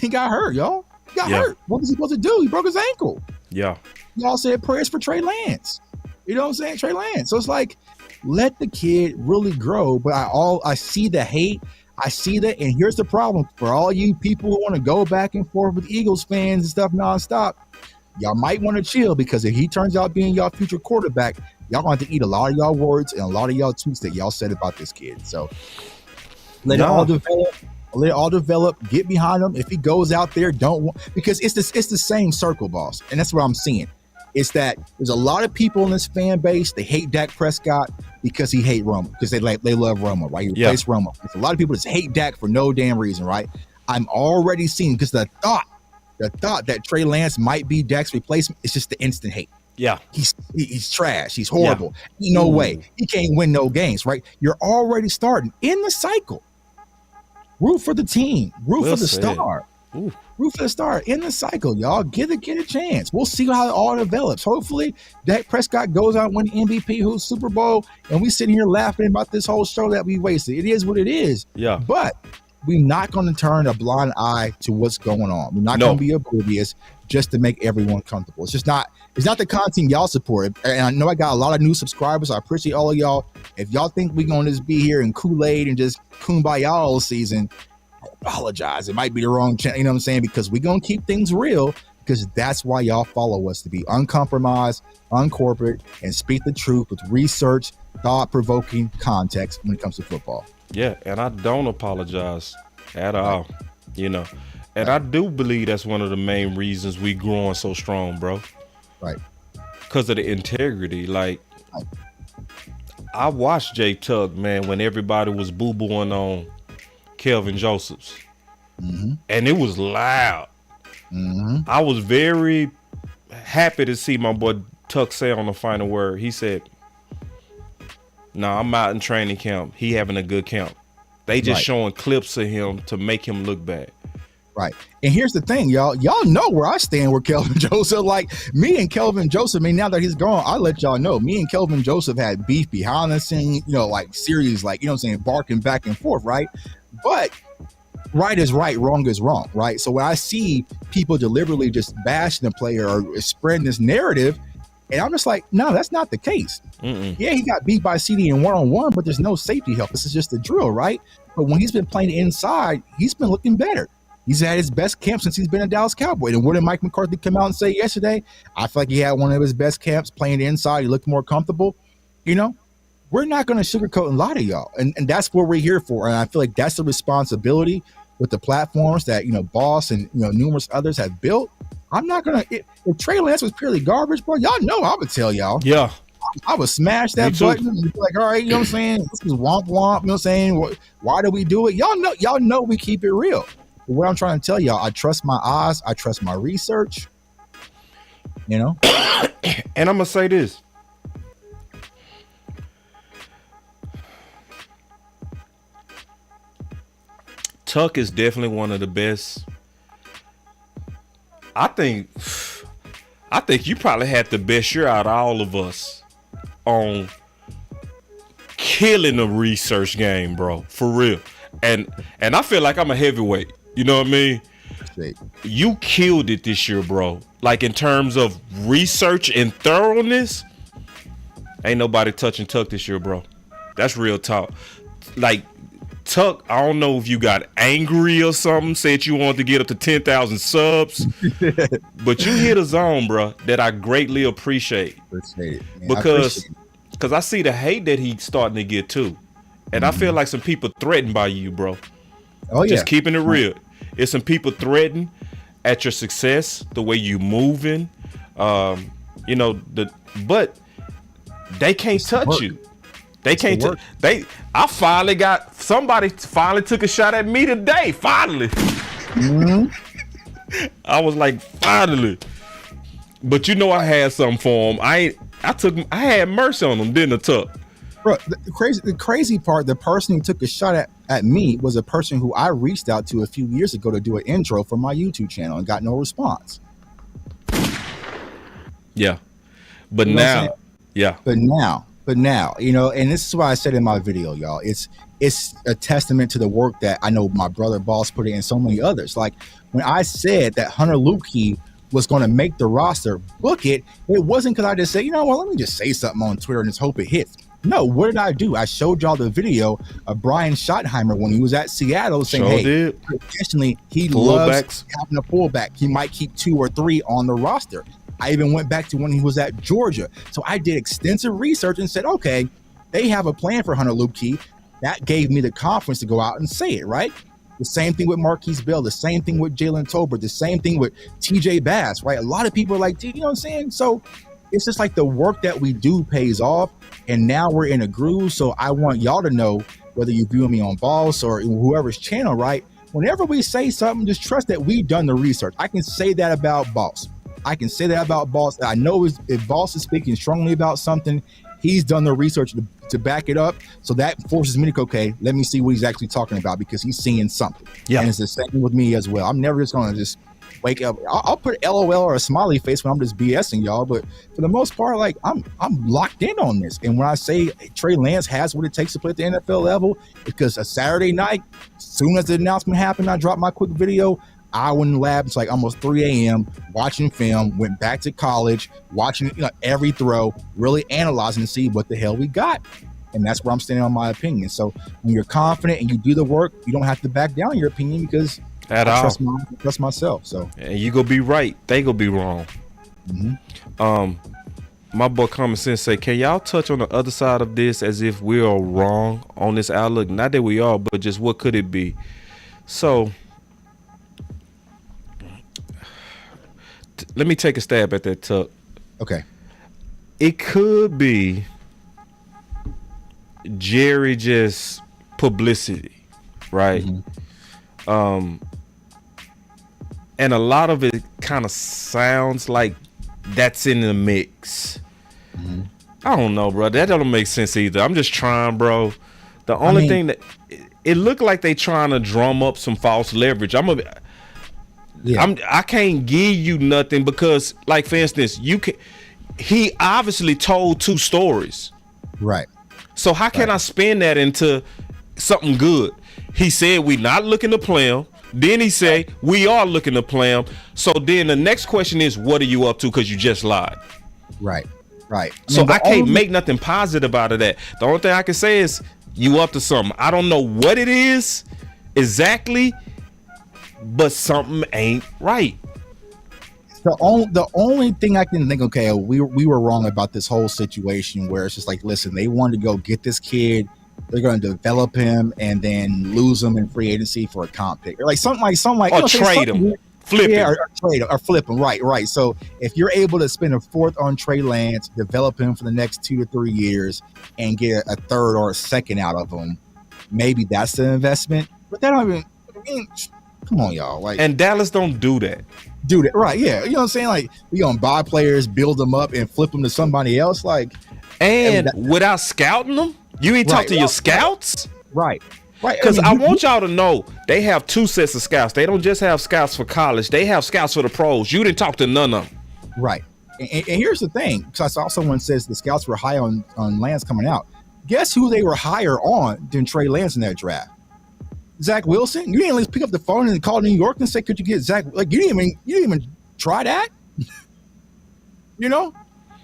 He got hurt, y'all. He got hurt. What was he supposed to do? He broke his ankle. Yeah. Y'all said prayers for Trey Lance. You know what I'm saying? Trey Lance. So it's like, let the kid really grow. But I see the hate. I see that. And here's the problem for all you people who want to go back and forth with Eagles fans and stuff nonstop. Y'all might want to chill, because if he turns out being y'all future quarterback, y'all going to have to eat a lot of y'all words and a lot of y'all tweets that y'all said about this kid. So let it all develop. Let it all develop. Get behind him. If he goes out there, because it's the same circle, boss, and that's what I'm seeing. It's that there's a lot of people in this fan base. They hate Dak Prescott because he hate Romo, because they love Romo, right? He replaced Romo. There's a lot of people that hate Dak for no damn reason, right? I'm already seeing, because the thought that Trey Lance might be Dak's replacement is just the instant hate. Yeah, he's trash. He's horrible. No way. He can't win no games, right? You're already starting in the cycle. Root for the team. Root for the star. Root for the star in the cycle, y'all. Get a chance. We'll see how it all develops. Hopefully, Dak Prescott goes out and win MVP, who's Super Bowl, and we sitting here laughing about this whole show that we wasted. It is what it is. Yeah. But we're not going to turn a blind eye to what's going on. We're not going to be oblivious just to make everyone comfortable. It's not the content y'all support. And I know I got a lot of new subscribers. I appreciate all of y'all. If y'all think we're going to just be here in Kool-Aid and just kumbaya all season, I apologize. It might be the wrong channel, you know what I'm saying? Because we're going to keep things real, because that's why y'all follow us, to be uncompromised, uncorporate, and speak the truth with research, thought-provoking context when it comes to football. Yeah, and I don't apologize at all, And I do believe that's one of the main reasons we growing so strong, bro. Right. Because of the integrity. Like, I watched Jay Tuck, man, when everybody was boo-booing on Kelvin Josephs. Mm-hmm. And it was loud. Mm-hmm. I was very happy to see my boy Tuck say on the final word. He said, I'm out in training camp. He having a good camp. They just showing clips of him to make him look bad. Right. And here's the thing, y'all know where I stand with Kelvin Joseph. Like, me and Kelvin Joseph, now that he's gone, I'll let y'all know, me and Kelvin Joseph had beef behind the scene, like series, like, barking back and forth, right? But right is right, wrong is wrong, right? So when I see people deliberately just bashing the player or spreading this narrative, and I'm just like, no, that's not the case. Mm-mm. Yeah, he got beat by CD in one-on-one, but there's no safety help. This is just a drill, right? But when he's been playing inside, he's been looking better. He's had his best camp since he's been a Dallas Cowboy. And what did Mike McCarthy come out and say yesterday? I feel like he had one of his best camps playing inside. He looked more comfortable. We're not going to sugarcoat and lie to y'all. And that's what we're here for. And I feel like that's the responsibility with the platforms that, Boss and, numerous others have built. I'm not going to, if Trey Lance was purely garbage, bro, y'all know I would tell y'all. Yeah. I would smash that button and be like, all right, you know what I'm saying? This is womp womp, you know what I'm saying? Why do we do it? Y'all know we keep it real. But what I'm trying to tell y'all, I trust my eyes, I trust my research, And I'm going to say this. Tuck is definitely one of the best. I think you probably had the best year out of all of us on killing the research game, bro. For real. And I feel like I'm a heavyweight. You know what I mean? You killed it this year, bro. Like, in terms of research and thoroughness, ain't nobody touching Tuck this year, bro. That's real talk. Like, Tuck, I don't know if you got angry or something, said you wanted to get up to 10,000 subs, but you hit a zone, bro, that I greatly appreciate. Appreciate it, man. Because I see the hate that he's starting to get too. And I feel like some people threatened by you, bro. Oh, yeah. Just keeping it real. It's some people threatened at your success, the way you moving, but they can't touch you. They can't. Somebody finally took a shot at me today. Finally. Mm-hmm. I was like, finally. But I had something for him. I had mercy on him, didn't I, Tuck? Bro, the crazy part, the person who took a shot at me was a person who I reached out to a few years ago to do an intro for my YouTube channel and got no response. Yeah. But now, and this is why I said in my video, y'all, it's a testament to the work that I know my brother Boss put in and so many others. Like, when I said that Hunter Luepke was going to make the roster, book it wasn't because I just said, let me just say something on Twitter and just hope it hits. No, what did I do? I showed y'all the video of Brian Schottenheimer when he was at Seattle saying, traditionally, he loves having a fullback. He might keep 2 or 3 on the roster. I even went back to when he was at Georgia. So I did extensive research and said, okay, they have a plan for Hunter Luepke. That gave me the confidence to go out and say it, right? The same thing with Marquise Bell. The same thing with Jalen Tolbert. The same thing with TJ Bass, right? A lot of people are like, you know what I'm saying? So it's just like the work that we do pays off. And now we're in a groove. So I want y'all to know, whether you view me on Boss or whoever's channel, right? Whenever we say something, just trust that we've done the research. I can say that about Boss. I can say that about Boss. I know if Boss is speaking strongly about something, he's done the research to back it up. So that forces me to go, okay, let me see what he's actually talking about, because he's seeing something. Yeah. And it's the same with me as well. I'm never just going to just wake up. I'll put LOL or a smiley face when I'm just BSing y'all. But for the most part, like I'm locked in on this. And when I say Trey Lance has what it takes to play at the NFL level, because a Saturday night, as soon as the announcement happened, I dropped my quick video. I went in the lab. It's like almost 3 a.m. watching film, went back to college, watching every throw, really analyzing to see what the hell we got. And that's where I'm standing on my opinion. So when you're confident and you do the work, you don't have to back down your opinion, because I trust myself. So and you gonna be right, they gonna be wrong. My boy Common Sense say, can y'all touch on the other side of this, as if we are wrong on this outlook? Not that we are, but just what could it be? So let me take a stab at that, Tuck. Okay. It could be Jerry just publicity, right? And a lot of it kind of sounds like that's in the mix. I don't know, bro. That don't make sense either. I'm just trying, bro. The only thing that it looked like they trying to drum up some false leverage. I can't give you nothing, because, like, for instance, he obviously told 2 stories. Right. So how can I spin that into something good? He said we not looking to play him. Then he say we are looking to play him. So then the next question is, what are you up to? Because you just lied. Right. So I can't make nothing positive out of that. The only thing I can say is you up to something. I don't know what it is exactly, but something ain't right. The only thing I can think, okay, we were wrong about this whole situation, where it's just like, listen, they wanted to go get this kid, they're going to develop him, and then lose him in free agency for a comp pick, or like something like or trade him, flip him, or trade him, or flip him. Right. So if you're able to spend a 4th on Trey Lance, develop him for the next 2 to 3 years, and get a 3rd or a 2nd out of him, maybe that's the investment. But that don't even. Come on, y'all. Like, and Dallas don't do that. Right? Yeah, you know what I'm saying? Like, we gonna buy players, build them up, and flip them to somebody else. Like, and without scouting them, you ain't talk to your scouts. Right. Because I want y'all to know they have 2 sets of scouts. They don't just have scouts for college. They have scouts for the pros. You didn't talk to none of them. Right. And here's the thing, because I saw someone says the scouts were high on Lance coming out. Guess who they were higher on than Trey Lance in that draft? Zach Wilson. You didn't at least pick up the phone and call New York and say, could you get Zach? Like, you didn't even try that.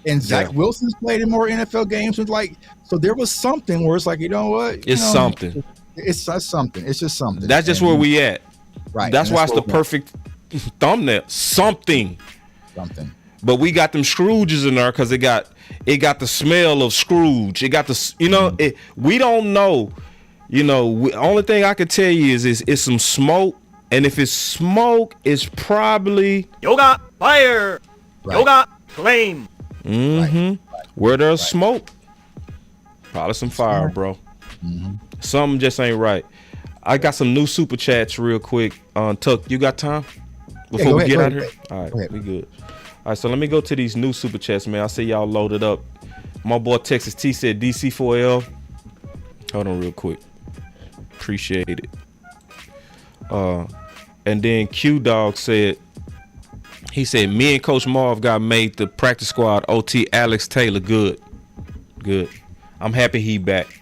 And Zach Wilson's played in more NFL games with, like, so there was something where it's like, you know what? It's something. It's something. It's just something. That's just where we at. Right. That's why it's the perfect thumbnail. Something. But we got them Scrooges in there because it got the smell of Scrooge. It got the, we don't know. Only thing I can tell you is it's some smoke, and if it's smoke, it's probably yoga fire, yoga flame. Where there's smoke, probably some fire, bro. Something just ain't right. I got some new super chats real quick. Tuck, you got time before we get out here? All right, we good. All right, so let me go to these new super chats, man. I see y'all loaded up. My boy Texas T said DC4L. Hold on real quick. Appreciate it. And then Q Dog said, he said, me and Coach Marv got made the practice squad OT. Alex Taylor, good. I'm happy he back.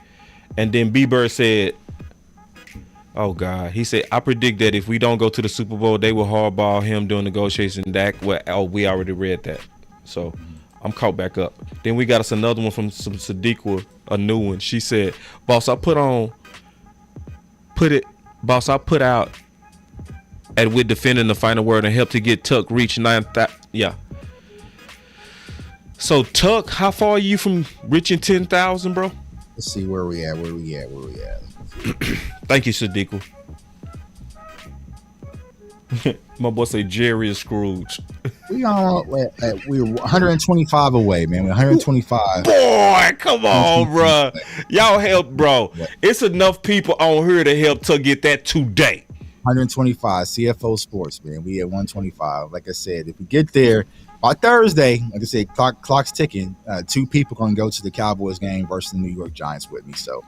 And then B Bird said, oh God, he said, I predict that if we don't go to the Super Bowl, they will hardball him during negotiation. Dak, we already read that. So I'm caught back up. Then we got us another one from some Sadiqa, a new one. She said, Boss, I put out and we're defending the final word and help to get Tuck reach 9,000. Yeah. So Tuck, how far are you from reaching 10,000, bro? Let's see where we at. Thank you, Sadiqa. My boy say Jerry is Scrooge. We we're 125 away, man. We're 125. Boy, come on, bro. Y'all help, bro. It's enough people on here to help to get that today. 125 CFO Sports, man. We at 125. Like I said, if we get there by Thursday, like I said, clock's ticking. 2 people gonna go to the Cowboys game versus the New York Giants with me. So,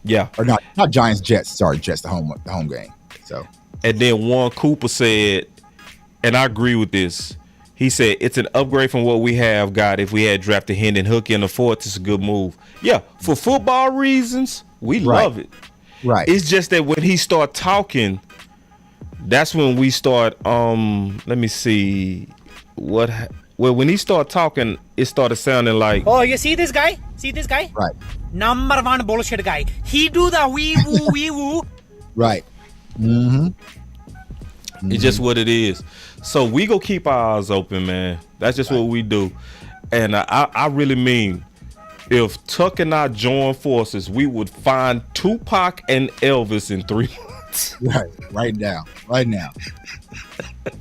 yeah, or not Giants, Jets. Sorry, Jets, the home game. So, and then Warren Cooper said, and I agree with this. He said it's an upgrade from what we have got. If we had drafted Hendon Hooker in the 4th, it's a good move. Yeah, for football reasons, we love it. Right. It's just that when he start talking, that's when we start. Let me see what. Well, when he started talking, it started sounding like. Oh, you see this guy? See this guy? Right. Number 1 bullshit guy. He do the wee woo. Right. Mm-hmm. It's just what it is. So we go keep our eyes open, man. That's just what we do. And I really mean, if Tuck and I join forces, we would find Tupac and Elvis in 3 months. Right now.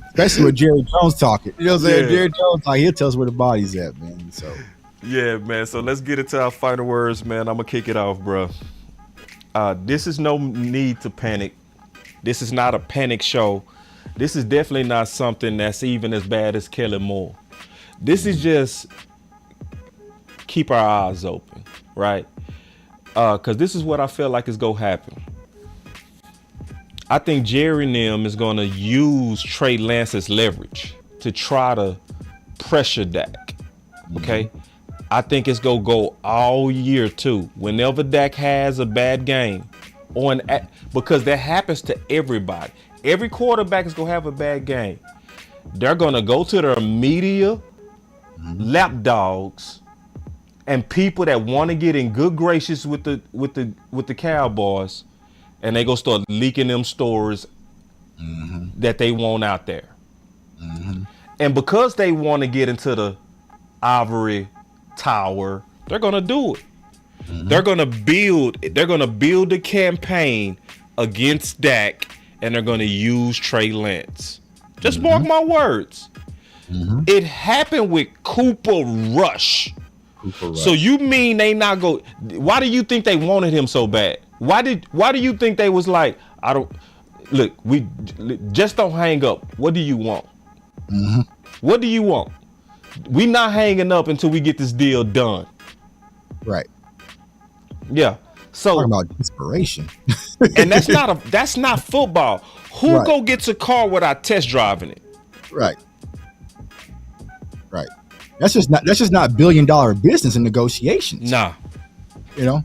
Especially with Jerry Jones talking. You know what I'm saying? Yeah. Jerry Jones, he'll tell us where the body's at, man. So yeah, man. So let's get into our final words, man. I'm gonna kick it off, bro. This is no need to panic. This is not a panic show. This is definitely not something that's even as bad as Kellen Moore. This is just keep our eyes open, right? Because this is what I feel like is gonna happen. I think Jerry and them is gonna use Trey Lance as leverage to try to pressure Dak. Okay, I think it's gonna go all year too. Whenever Dak has a bad game, because that happens to everybody. Every quarterback is gonna have a bad game. They're gonna go to their media, lapdogs, and people that want to get in good graces with the Cowboys, and they gonna start leaking them stories that they want out there. And because they want to get into the ivory tower, they're gonna do it. They're gonna build a campaign against Dak, and they're gonna use Trey Lance. Just mark my words. It happened with Cooper Rush. So you mean they not go? Why do you think they wanted him so bad? Why do you think they was like, I don't look? We just don't hang up. What do you want? What do you want? We not hanging up until we get this deal done. Right. Yeah. So talking about inspiration. And that's not football. Who go gets a car without test driving it? Right. That's just not $1 billion business in negotiations. Nah. You know,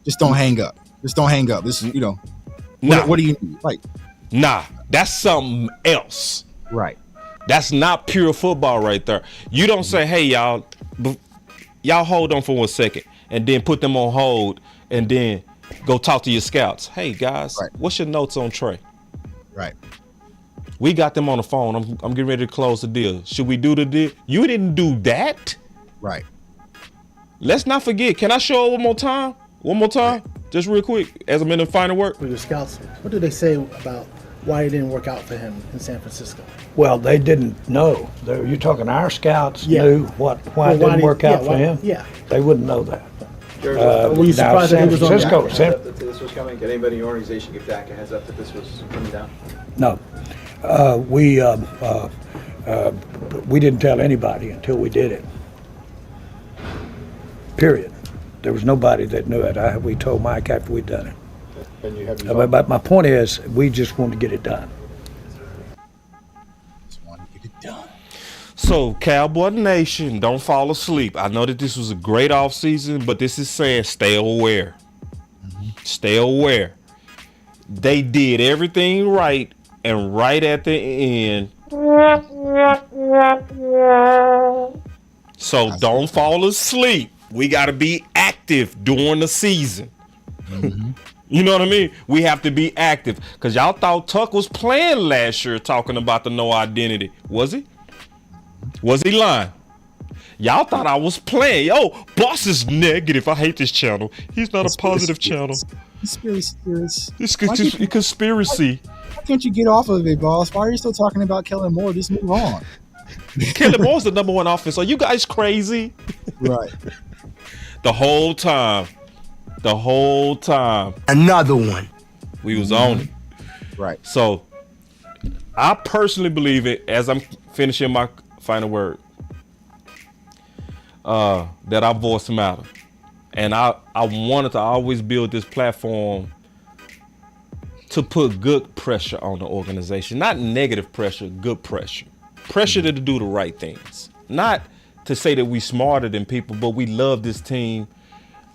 just don't hang up. This, you know, what do you need? Like, nah, that's something else. Right. That's not pure football right there. You don't say, hey, y'all hold on for 1 second, and then put them on hold, and then go talk to your scouts. Hey, guys, what's your notes on Trey? Right. We got them on the phone. I'm getting ready to close the deal. Should we do the deal? You didn't do that. Right. Let's not forget. Can I show it one more time? Right. Just real quick, as I'm in the final work. For your scouts, what do they say about why it didn't work out for him in San Francisco? Well, they didn't know. You're talking our scouts knew why it didn't work out for him. Yeah. They wouldn't know that. Were you surprised that he was on that this was coming? Did anybody in your organization give Dak a heads up that this was coming down? No. We didn't tell anybody until we did it. Period. There was nobody that knew it. We told Mike after we'd done it. But my point is, we just wanted to get it done. So, Cowboy Nation, don't fall asleep. I know that this was a great offseason, but this is saying stay aware. Stay aware. They did everything right, and right at the end. So don't fall asleep. We got to be active during the season. You know what I mean? We have to be active. Because y'all thought Tuck was playing last year talking about the no identity. Was he? Was he lying? Y'all thought I was playing. Yo, Boss is negative. I hate this channel. He's not a positive channel. Conspiracy theorists. Conspiracy. Why can't you get off of it, boss? Why are you still talking about Kellen Moore? Just move on. Kellen Moore's the number 1 offense. Are you guys crazy? Right. The whole time. Another one. We was on it. Right. So I personally believe it, as I'm finishing my final word, that our voice matter. And I wanted to always build this platform to put good pressure on the organization. Not negative pressure, good pressure. Pressure to do the right things. Not to say that we smarter than people, but we love this team.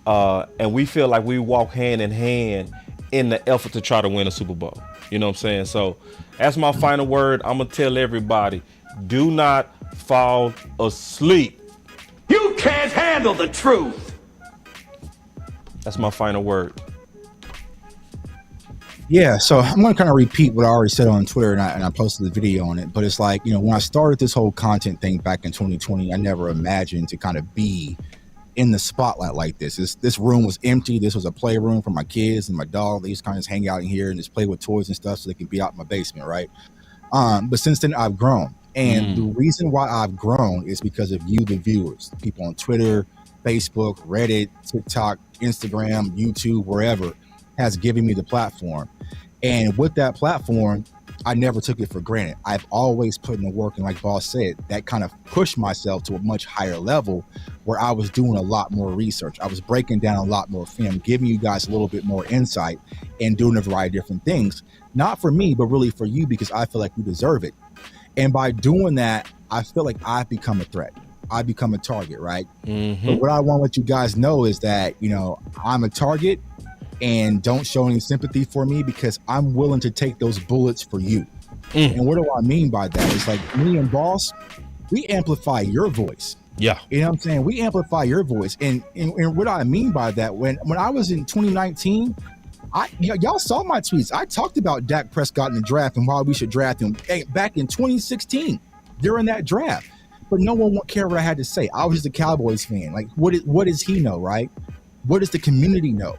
And we feel like we walk hand in hand in the effort to try to win a Super Bowl. You know what I'm saying? So that's my final word. I'm going to tell everybody, do not fall asleep. You can't handle the truth. That's my final word. Yeah, so I'm going to kind of repeat what I already said on Twitter, and I posted the video on it. But it's like, when I started this whole content thing back in 2020, I never imagined to kind of be in the spotlight like this. This room was empty. This was a playroom for my kids and my dog. They just kind of just hang out in here and just play with toys and stuff so they can be out in my basement, right? But since then, I've grown. And the reason why I've grown is because of you, the viewers, people on Twitter, Facebook, Reddit, TikTok, Instagram, YouTube, wherever, has given me the platform. And with that platform, I never took it for granted. I've always put in the work, and like Boss said, that kind of pushed myself to a much higher level where I was doing a lot more research. I was breaking down a lot more film, giving you guys a little bit more insight and doing a variety of different things. Not for me, but really for you, because I feel like you deserve it. And by doing that, I feel like I've become a threat. I become a target, right? But what I want to let you guys know is that, I'm a target, and don't show any sympathy for me because I'm willing to take those bullets for you. And what do I mean by that? It's like me and Boss, we amplify your voice. Yeah. You know what I'm saying? We amplify your voice. And what I mean by that, when I was in 2019, y'all saw my tweets. I talked about Dak Prescott in the draft and why we should draft him back in 2016 during that draft. But no one won't care what I had to say. I was just a Cowboys fan. Like, what does he know, right? What does the community know?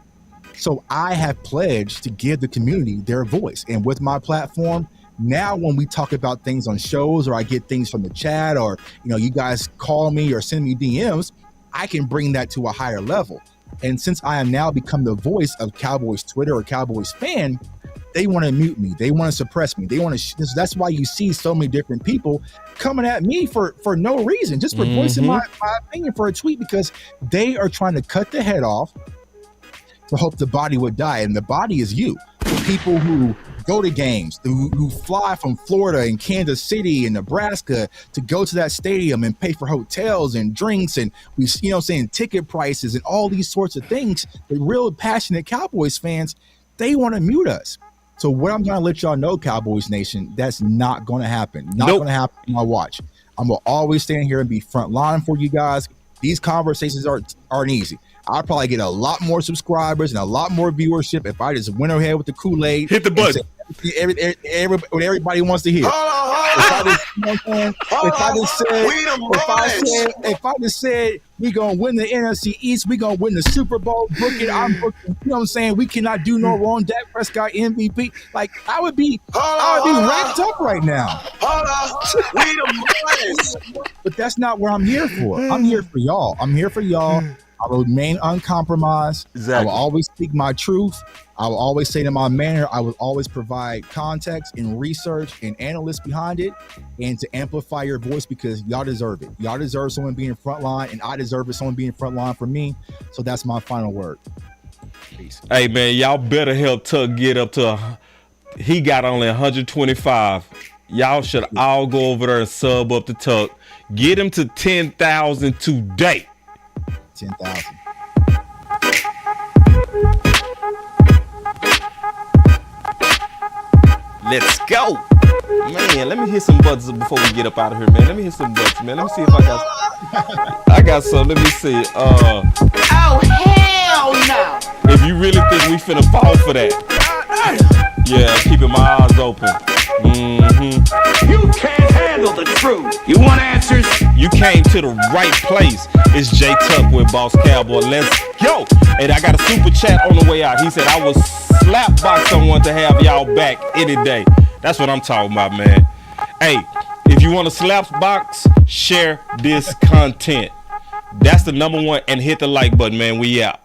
So I have pledged to give the community their voice. And with my platform, now when we talk about things on shows or I get things from the chat or, you guys call me or send me DMs, I can bring that to a higher level. And since I am now become the voice of Cowboys Twitter or Cowboys fan, they want to mute me. They want to suppress me. They want to. That's why you see so many different people coming at me for no reason, just for voicing my opinion for a tweet, because they are trying to cut the head off to hope the body would die. And the body is you. The people who go to games, who fly from Florida and Kansas City and Nebraska to go to that stadium and pay for hotels and drinks and ticket prices and all these sorts of things. The real passionate Cowboys fans, they want to mute us. So what I'm going to let y'all know, Cowboys Nation, that's not going to happen. Not going to happen on my watch. I'm going to always stand here and be front line for you guys. These conversations aren't easy. I'll probably get a lot more subscribers and a lot more viewership if I just went ahead with the Kool-Aid. Hit the button. What everybody wants to hear. If I just said we gonna win the NFC East, we gonna win the Super Bowl, book it. I'm booking. You know what I'm saying? We cannot do no wrong. Dak Prescott MVP. Like I would be racked up right now. But that's not what I'm here for. I'm here for y'all. I will remain uncompromised. Exactly. I will always speak my truth. I will always say to my manner, I will always provide context and research and analysts behind it and to amplify your voice because y'all deserve it. Y'all deserve someone being front line, and I deserve someone being front line for me. So that's my final word. Peace. Hey, man, y'all better help Tuck get up to he got only 125. Y'all should all go over there and sub up to Tuck. Get him to 10,000 today. 10,000. Let's go. Man, let me hit some buttons before we get up out of here, man. Let me hit some buttons, man. Let me see if I got some. Let me see. Oh, hell no. If you really think we finna fall for that. Yeah, keeping my eyes open. You can't handle the truth. You want answers? You came to the right place. It's J Tuck with Boss Cowboy. Let's go. And I got a super chat on the way out. He said, I would slap by someone to have y'all back any day. That's what I'm talking about, man. Hey, if you want to slap box, share this content. That's the number one. And hit the like button, man. We out.